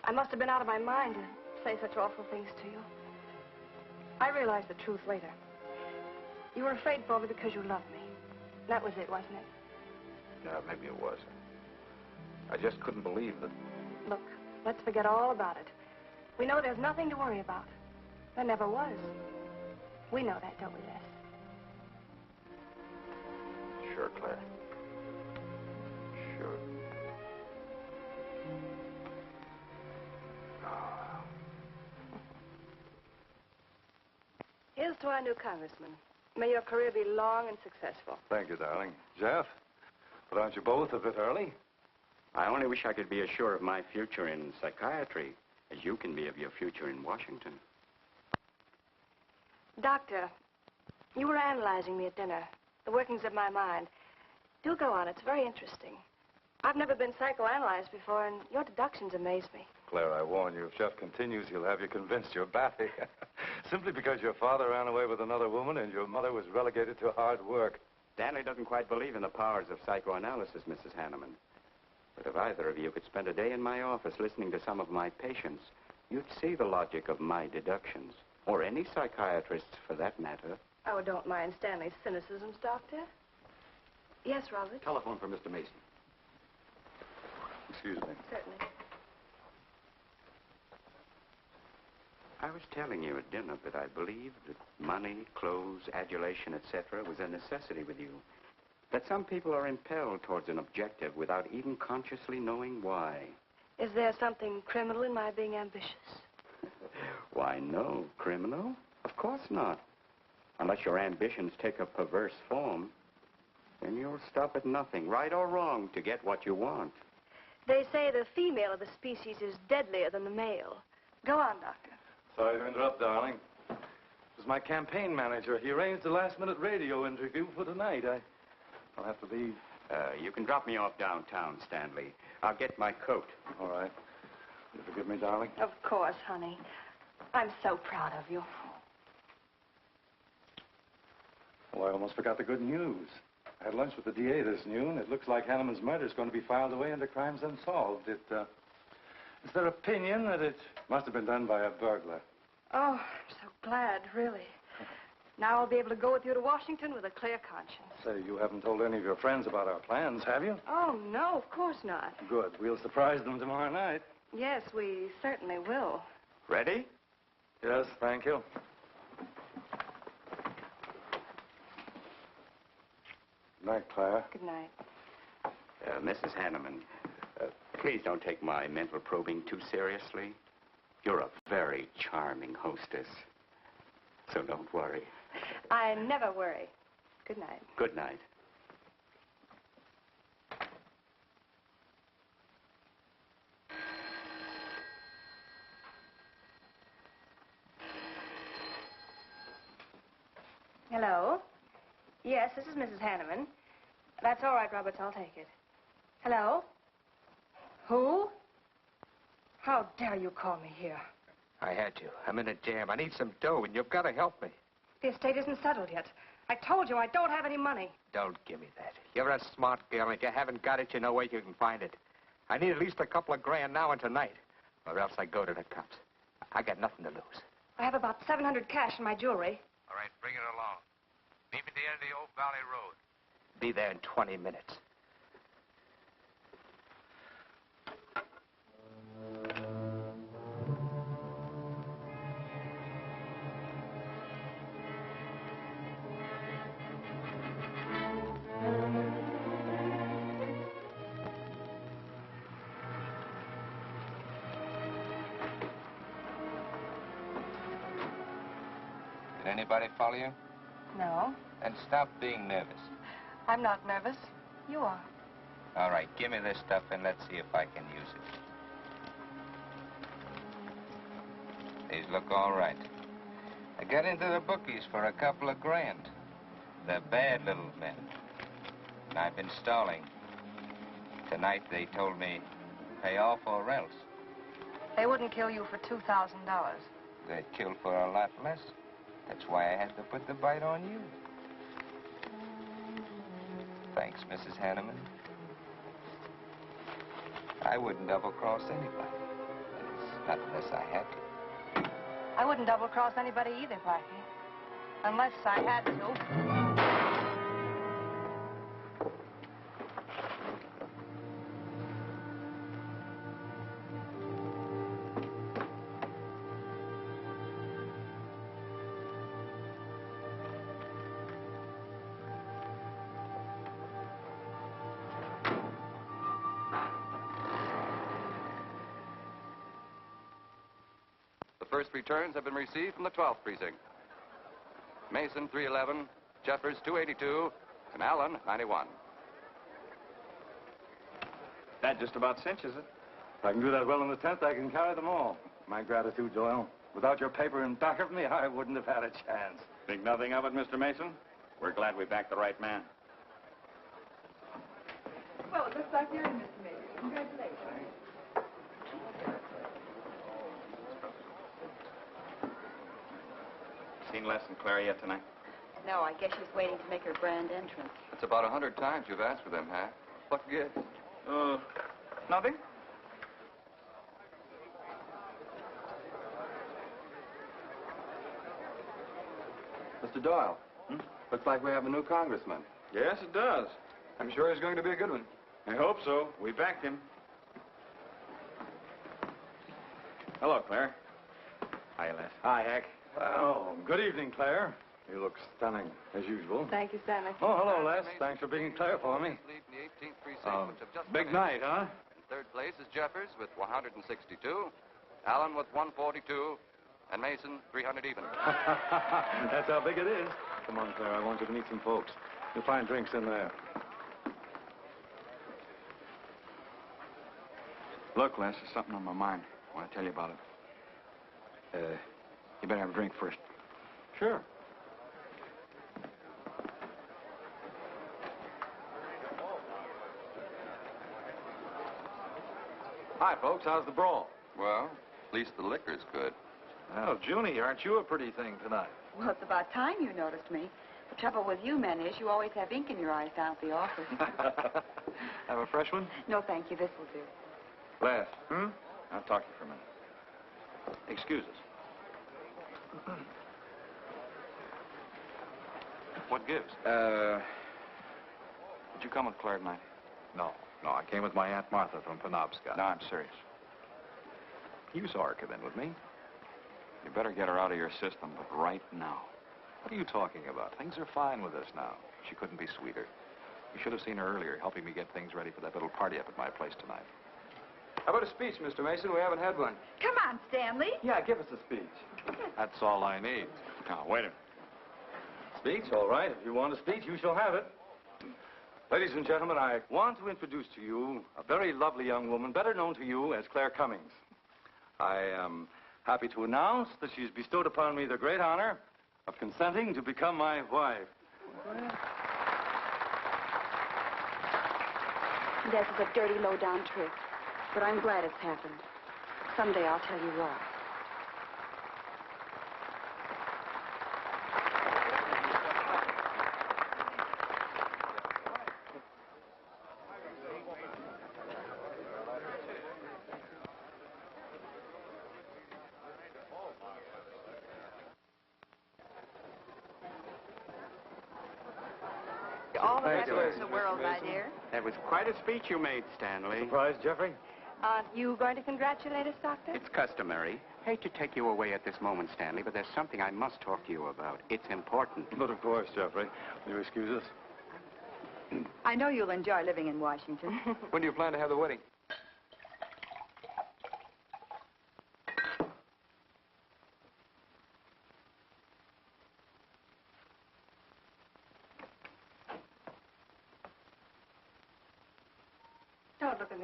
I must have been out of my mind to say such awful things to you. I realized the truth later. You were afraid for me because you loved me. That was it, wasn't it? Yeah, maybe it was. I just couldn't believe that. Look, let's forget all about it. We know there's nothing to worry about. There never was. We know that, don't we, Les? Sure, Claire. Sure. Oh. Here's to our new congressman. May your career be long and successful. Thank you, darling. Jeff, but aren't you both a bit early? I only wish I could be as sure of my future in psychiatry as you can be of your future in Washington. Doctor, you were analyzing me at dinner, the workings of my mind. Do go on. It's very interesting. I've never been psychoanalyzed before, and your deductions amaze me. Claire, I warn you, if Jeff continues, he'll have you convinced you're batty. Simply because your father ran away with another woman and your mother was relegated to hard work. Stanley doesn't quite believe in the powers of psychoanalysis, Mrs. Hanneman. But if either of you could spend a day in my office listening to some of my patients, you'd see the logic of my deductions. Or any psychiatrist's, for that matter. Oh, don't mind Stanley's cynicisms, Doctor. Yes, Robert? Telephone for Mr. Mason. Excuse me. Certainly. I was telling you at dinner that I believed that money, clothes, adulation, etc. was a necessity with you. That some people are impelled towards an objective without even consciously knowing why. Is there something criminal in my being ambitious? Why, no. Criminal? Of course not. Unless your ambitions take a perverse form, then you'll stop at nothing, right or wrong, to get what you want. They say the female of the species is deadlier than the male. Go on, Doctor. Sorry to interrupt, darling. It was my campaign manager. He arranged a last-minute radio interview for tonight. I'll have to leave. You can drop me off downtown, Stanley. I'll get my coat. All right. You forgive me, darling? Of course, honey. I'm so proud of you. Oh, I almost forgot the good news. I had lunch with the DA this noon. It looks like Hanneman's murder is going to be filed away under crimes unsolved. It's their opinion that it must have been done by a burglar. Oh, I'm so glad, really. Now I'll be able to go with you to Washington with a clear conscience. Say, you haven't told any of your friends about our plans, have you? Oh, no, of course not. Good. We'll surprise them tomorrow night. Yes, we certainly will. Ready? Yes, thank you. Good night, Claire. Good night. Mrs. Hanneman, please don't take my mental probing too seriously. You're a very charming hostess. So don't worry. I never worry. Good night. Good night. Hello? Yes, this is Mrs. Hanneman. That's all right, Roberts. I'll take it. Hello? Who? How dare you call me here? I had to. I'm in a jam. I need some dough, and you've got to help me. The estate isn't settled yet. I told you I don't have any money. Don't give me that. You're a smart girl, and if you haven't got it, you know where you can find it. I need at least a couple of grand now and tonight, or else I go to the cops. I got nothing to lose. I have about $700 cash in my jewelry. All right, bring it along. Meet me at the end of the Oak Valley Road. Be there in 20 minutes. Did anybody follow you? No. Then stop being nervous. I'm not nervous. You are. All right, give me this stuff and let's see if I can use it. These look all right. I got into the bookies for a couple of grand. They're bad little men. And I've been stalling. Tonight they told me, pay off or else. They wouldn't kill you for $2,000. They'd kill for a lot less. That's why I had to put the bite on you. Thanks, Mrs. Hanneman. I wouldn't double-cross anybody. Not unless I had to. I wouldn't double-cross anybody either, Blackie. Unless I had to. First returns have been received from the 12th precinct. Mason, 311, Jeffers, 282, and Allen, 91. That just about cinches it. If I can do that well in the 10th, I can carry them all. My gratitude, Doyle. Without your paper in back of me, I wouldn't have had a chance. Think nothing of it, Mr. Mason? We're glad we backed the right man. Well, it looks like you're in, Mr. Mason. Congratulations. Seen Les and Claire yet tonight? No, I guess she's waiting to make her grand entrance. It's about 100 times you've asked for them, Hank. What gives? Nothing? Mr. Doyle, looks like we have a new congressman. Yes, it does. I'm sure he's going to be a good one. I hope so. We backed him. Hello, Claire. Hi, Les. Hi, Hank. Oh, good evening, Claire. You look stunning, as usual. Thank you, Stanley. Oh, hello, Les. Thanks for being Claire for me. Big night, huh? In third place is Jeffers with 162, Allen with 142, and Mason 300 even. That's how big it is. Come on, Claire. I want you to meet some folks. You'll find drinks in there. Look, Les, there's something on my mind. I want to tell you about it. You better have a drink first. Sure. Hi, folks. How's the brawl? Well, at least the liquor's good. Well, Junie, aren't you a pretty thing tonight? Well, it's about time you noticed me. The trouble with you men is you always have ink in your eyes down at the office. Have a fresh one? No, thank you. This will do. Les. I'll talk to you for a minute. Excuse us. What gives? Did you come with Claire tonight? No. I came with my Aunt Martha from Penobscot. No, I'm serious. You saw her come in with me. You better get her out of your system, but right now. What are you talking about? Things are fine with us now. She couldn't be sweeter. You should have seen her earlier, helping me get things ready for that little party up at my place tonight. How about a speech, Mr. Mason? We haven't had one. Come on, Stanley. Yeah, give us a speech. That's all I need. Now, wait a minute. Speech, all right. If you want a speech, you shall have it. Ladies and gentlemen, I want to introduce to you a very lovely young woman, better known to you as Claire Cummings. I am happy to announce that she's bestowed upon me the great honor of consenting to become my wife. This is a dirty, low-down trick, but I'm glad it's happened. Someday I'll tell you why. All the best in the world, my dear. That was quite a speech you made, Stanley. Surprised, Jeffrey? Aren't you going to congratulate us, Doctor? It's customary. Hate to take you away at this moment, Stanley, but there's something I must talk to you about. It's important. But of course, Jeffrey. Will you excuse us? I know you'll enjoy living in Washington. When do you plan to have the wedding?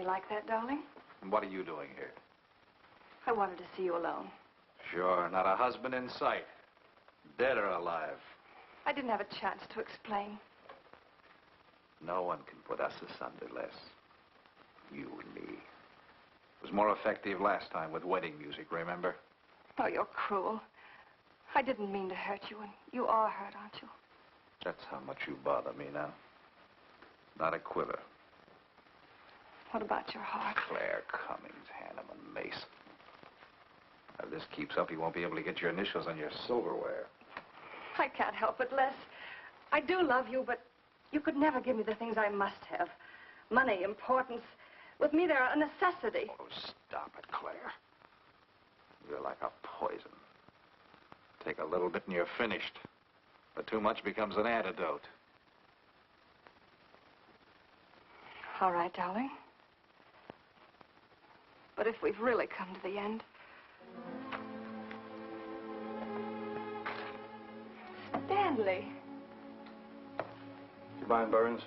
like that, darling. And what are you doing here? I wanted to see you alone. Sure, not a husband in sight. Dead or alive. I didn't have a chance to explain. No one can put us asunder, Les. You and me. It was more effective last time with wedding music, remember? Oh, you're cruel. I didn't mean to hurt you, and you are hurt, aren't you? That's how much you bother me now. Not a quiver. What about your heart? Claire Cummings, Hanneman, Mason. If this keeps up, you won't be able to get your initials on your silverware. I can't help it, Les. I do love you, but you could never give me the things I must have. Money, importance. With me, they're a necessity. Oh, stop it, Claire. You're like a poison. Take a little bit and you're finished. But too much becomes an antidote. All right, darling. But if we've really come to the end... Stanley. Do you mind, Burns?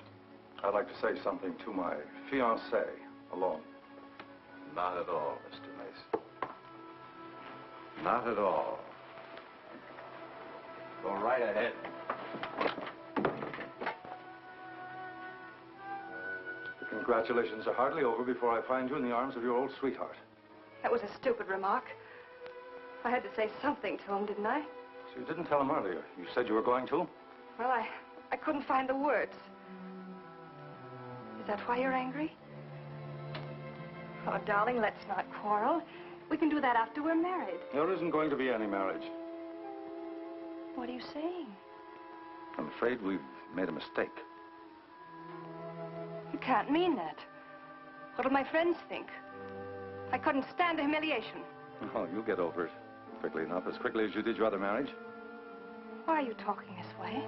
I'd like to say something to my fiancée alone. Not at all, Mr. Mason. Not at all. Go right ahead. The congratulations are hardly over before I find you in the arms of your old sweetheart. That was a stupid remark. I had to say something to him, didn't I? So you didn't tell him earlier. You said you were going to? Well, I couldn't find the words. Is that why you're angry? Oh, darling, let's not quarrel. We can do that after we're married. There isn't going to be any marriage. What are you saying? I'm afraid we've made a mistake. You can't mean that. What'll my friends think? I couldn't stand the humiliation. Oh, you'll get over it quickly enough, as quickly as you did your other marriage. Why are you talking this way?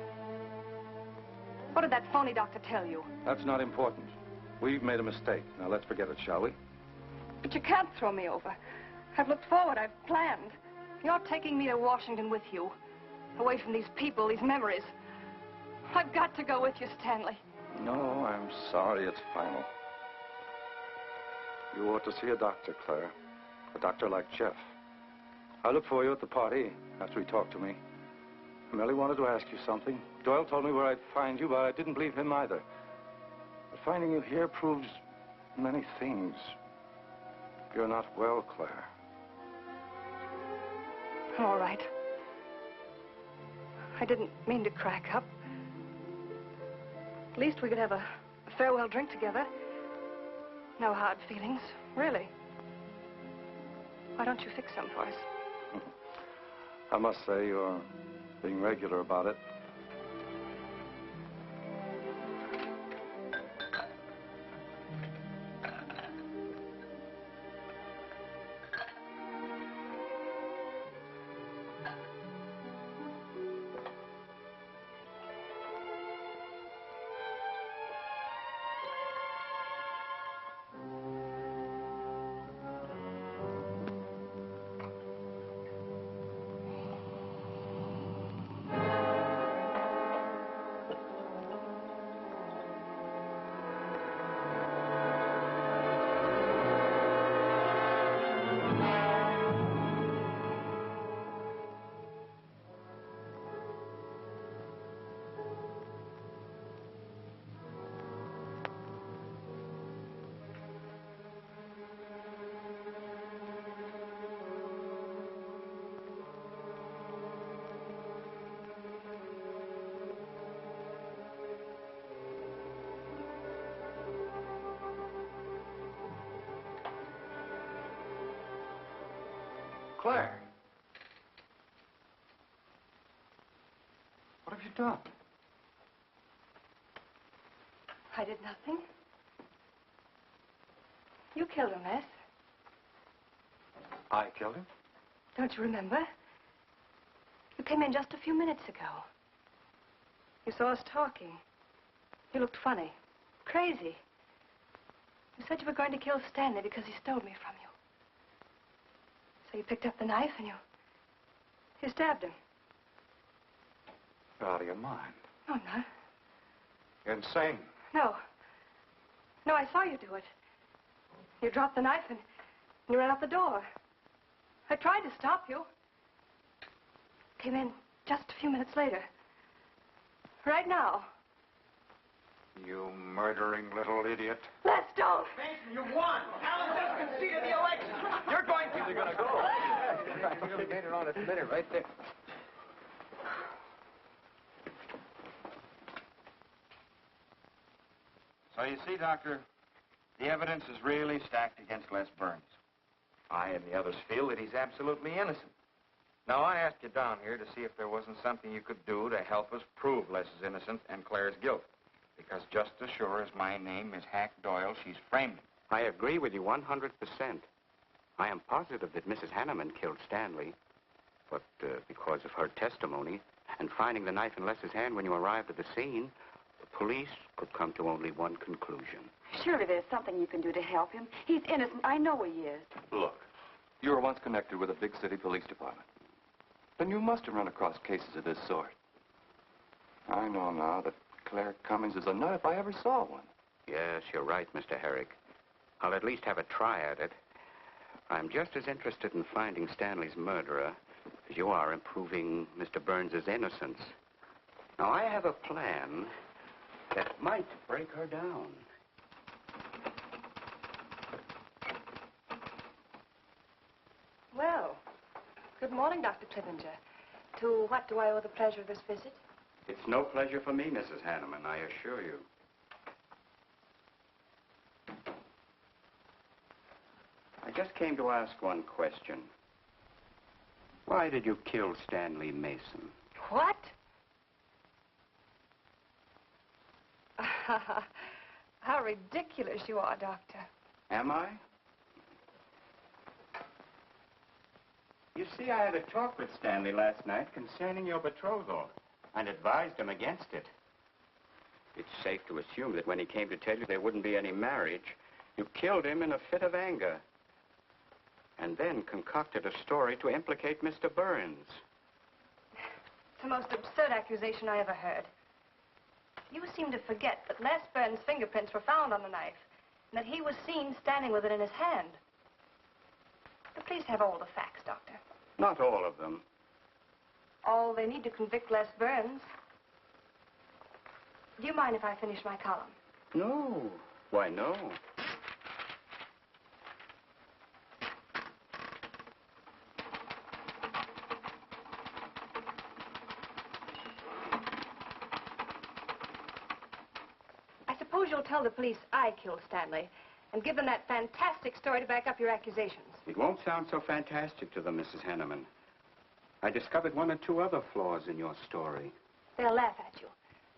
What did that phony doctor tell you? That's not important. We've made a mistake. Now let's forget it, shall we? But you can't throw me over. I've looked forward. I've planned. You're taking me to Washington with you. Away from these people, these memories. I've got to go with you, Stanley. No, I'm sorry. It's final. You ought to see a doctor, Claire. A doctor like Jeff. I look for you at the party after he talked to me. I merely wanted to ask you something. Doyle told me where I'd find you, but I didn't believe him either. But finding you here proves many things. You're not well, Claire. All right. I didn't mean to crack up. At least we could have a farewell drink together. No hard feelings, really. Why don't you fix some for us? I must say you're being regular about it. Claire. What have you done? I did nothing. You killed him, Les. I killed him? Don't you remember? You came in just a few minutes ago. You saw us talking. You looked funny. Crazy. You said you were going to kill Stanley because he stole me from you. So you picked up the knife and you stabbed him. You're out of your mind. No, I'm not. You're insane. No. No, I saw you do it. You dropped the knife and you ran out the door. I tried to stop you. Came in just a few minutes later. Right now. You murdering little idiot. Les, don't! Mason, you won! Alan just conceded the election! You're going to... You're gonna go. You made it on its minute right there. So you see, Doctor, the evidence is really stacked against Les Burns. I and the others feel that he's absolutely innocent. Now, I asked you down here to see if there wasn't something you could do to help us prove Les's innocence and Claire's guilt. Because just as sure as my name is Hack Doyle, she's framed him. I agree with you 100%. I am positive that Mrs. Hanneman killed Stanley. But because of her testimony and finding the knife in Les's hand when you arrived at the scene, the police could come to only one conclusion. Surely there's something you can do to help him. He's innocent. I know he is. Look, you were once connected with a big city police department. Then you must have run across cases of this sort. I know now that Claire Cummings is a nut if I ever saw one. Yes, you're right, Mr. Herrick. I'll at least have a try at it. I'm just as interested in finding Stanley's murderer as you are in proving Mr. Burns' innocence. Now, I have a plan that might break her down. Well, good morning, Dr. Clippinger. To what do I owe the pleasure of this visit? It's no pleasure for me, Mrs. Hanneman, I assure you. I just came to ask one question. Why did you kill Stanley Mason? What? How ridiculous you are, Doctor. Am I? You see, I had a talk with Stanley last night concerning your betrothal and advised him against it. It's safe to assume that when he came to tell you there wouldn't be any marriage, you killed him in a fit of anger and then concocted a story to implicate Mr. Burns. It's the most absurd accusation I ever heard. You seem to forget that Les Burns' fingerprints were found on the knife and that he was seen standing with it in his hand. The police have all the facts, Doctor. Not all of them. All they need to convict Les Burns. Do you mind if I finish my column? No. Why, no. I suppose you'll tell the police I killed Stanley and give them that fantastic story to back up your accusations. It won't sound so fantastic to them, Mrs. Hanneman. I discovered one or two other flaws in your story. They'll laugh at you.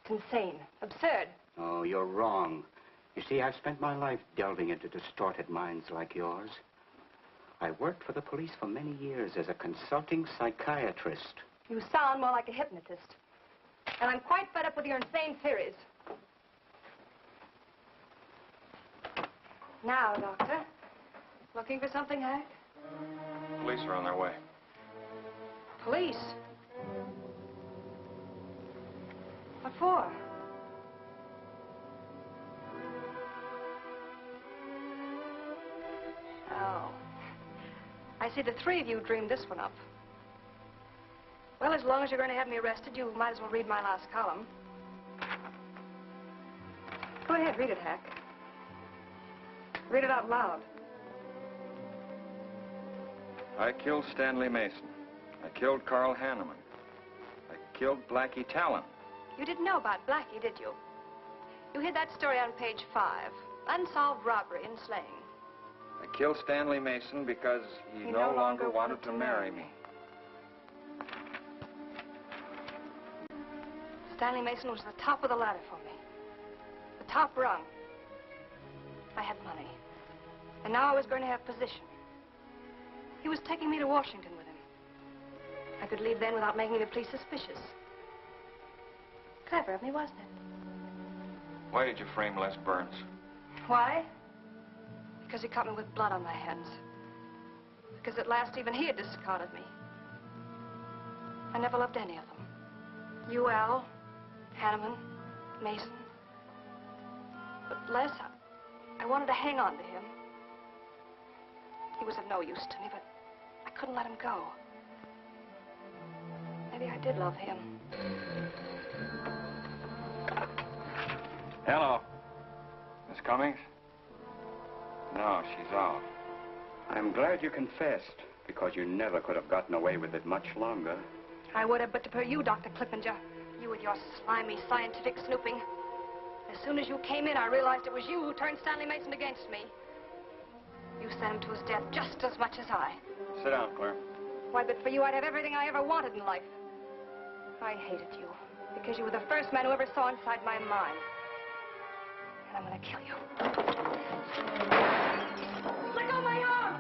It's insane, absurd. Oh, you're wrong. You see, I've spent my life delving into distorted minds like yours. I worked for the police for many years as a consulting psychiatrist. You sound more like a hypnotist. And I'm quite fed up with your insane theories. Now, Doctor, looking for something, Hack? Police are on their way. Police? What for? Oh. I see the three of you dreamed this one up. Well, as long as you're going to have me arrested, you might as well read my last column. Go ahead, read it, Hack. Read it out loud. I killed Stanley Mason. I killed Carl Hanneman. I killed Blackie Talon. You didn't know about Blackie, did you? You hid that story on page 5. Unsolved robbery and slaying. I killed Stanley Mason because he no longer wanted to marry me. Stanley Mason was the top of the ladder for me. The top rung. I had money. And now I was going to have position. He was taking me to Washington with him. I could leave then without making the police suspicious. Clever of me, wasn't it? Why did you frame Les Burns? Why? Because he caught me with blood on my hands. Because at last even he had discarded me. I never loved any of them. You, Al, Hanneman, Mason. But Les, I wanted to hang on to him. He was of no use to me, but I couldn't let him go. Maybe I did love him. Hello. Miss Cummings? No, she's off. I'm glad you confessed, because you never could have gotten away with it much longer. I would have, but for you, Dr. Clippinger. You with your slimy scientific snooping. As soon as you came in, I realized it was you who turned Stanley Mason against me. You sent him to his death just as much as I. Sit down, Claire. Why, but for you, I'd have everything I ever wanted in life. I hated you, because you were the first man who ever saw inside my mind. And I'm gonna kill you. Let go of my arm!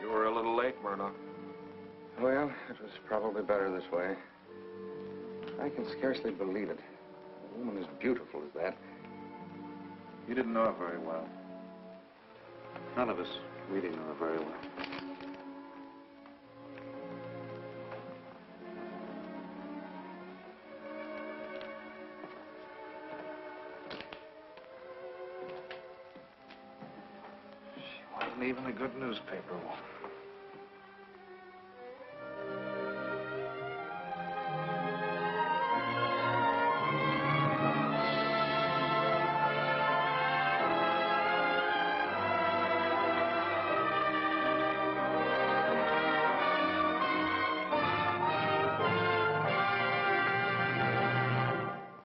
You were a little late, Murdoch. Well, it was probably better this way. I can scarcely believe it. A woman as beautiful as that. You didn't know her very well. None of us really knew her very well. She wasn't even a good newspaper woman.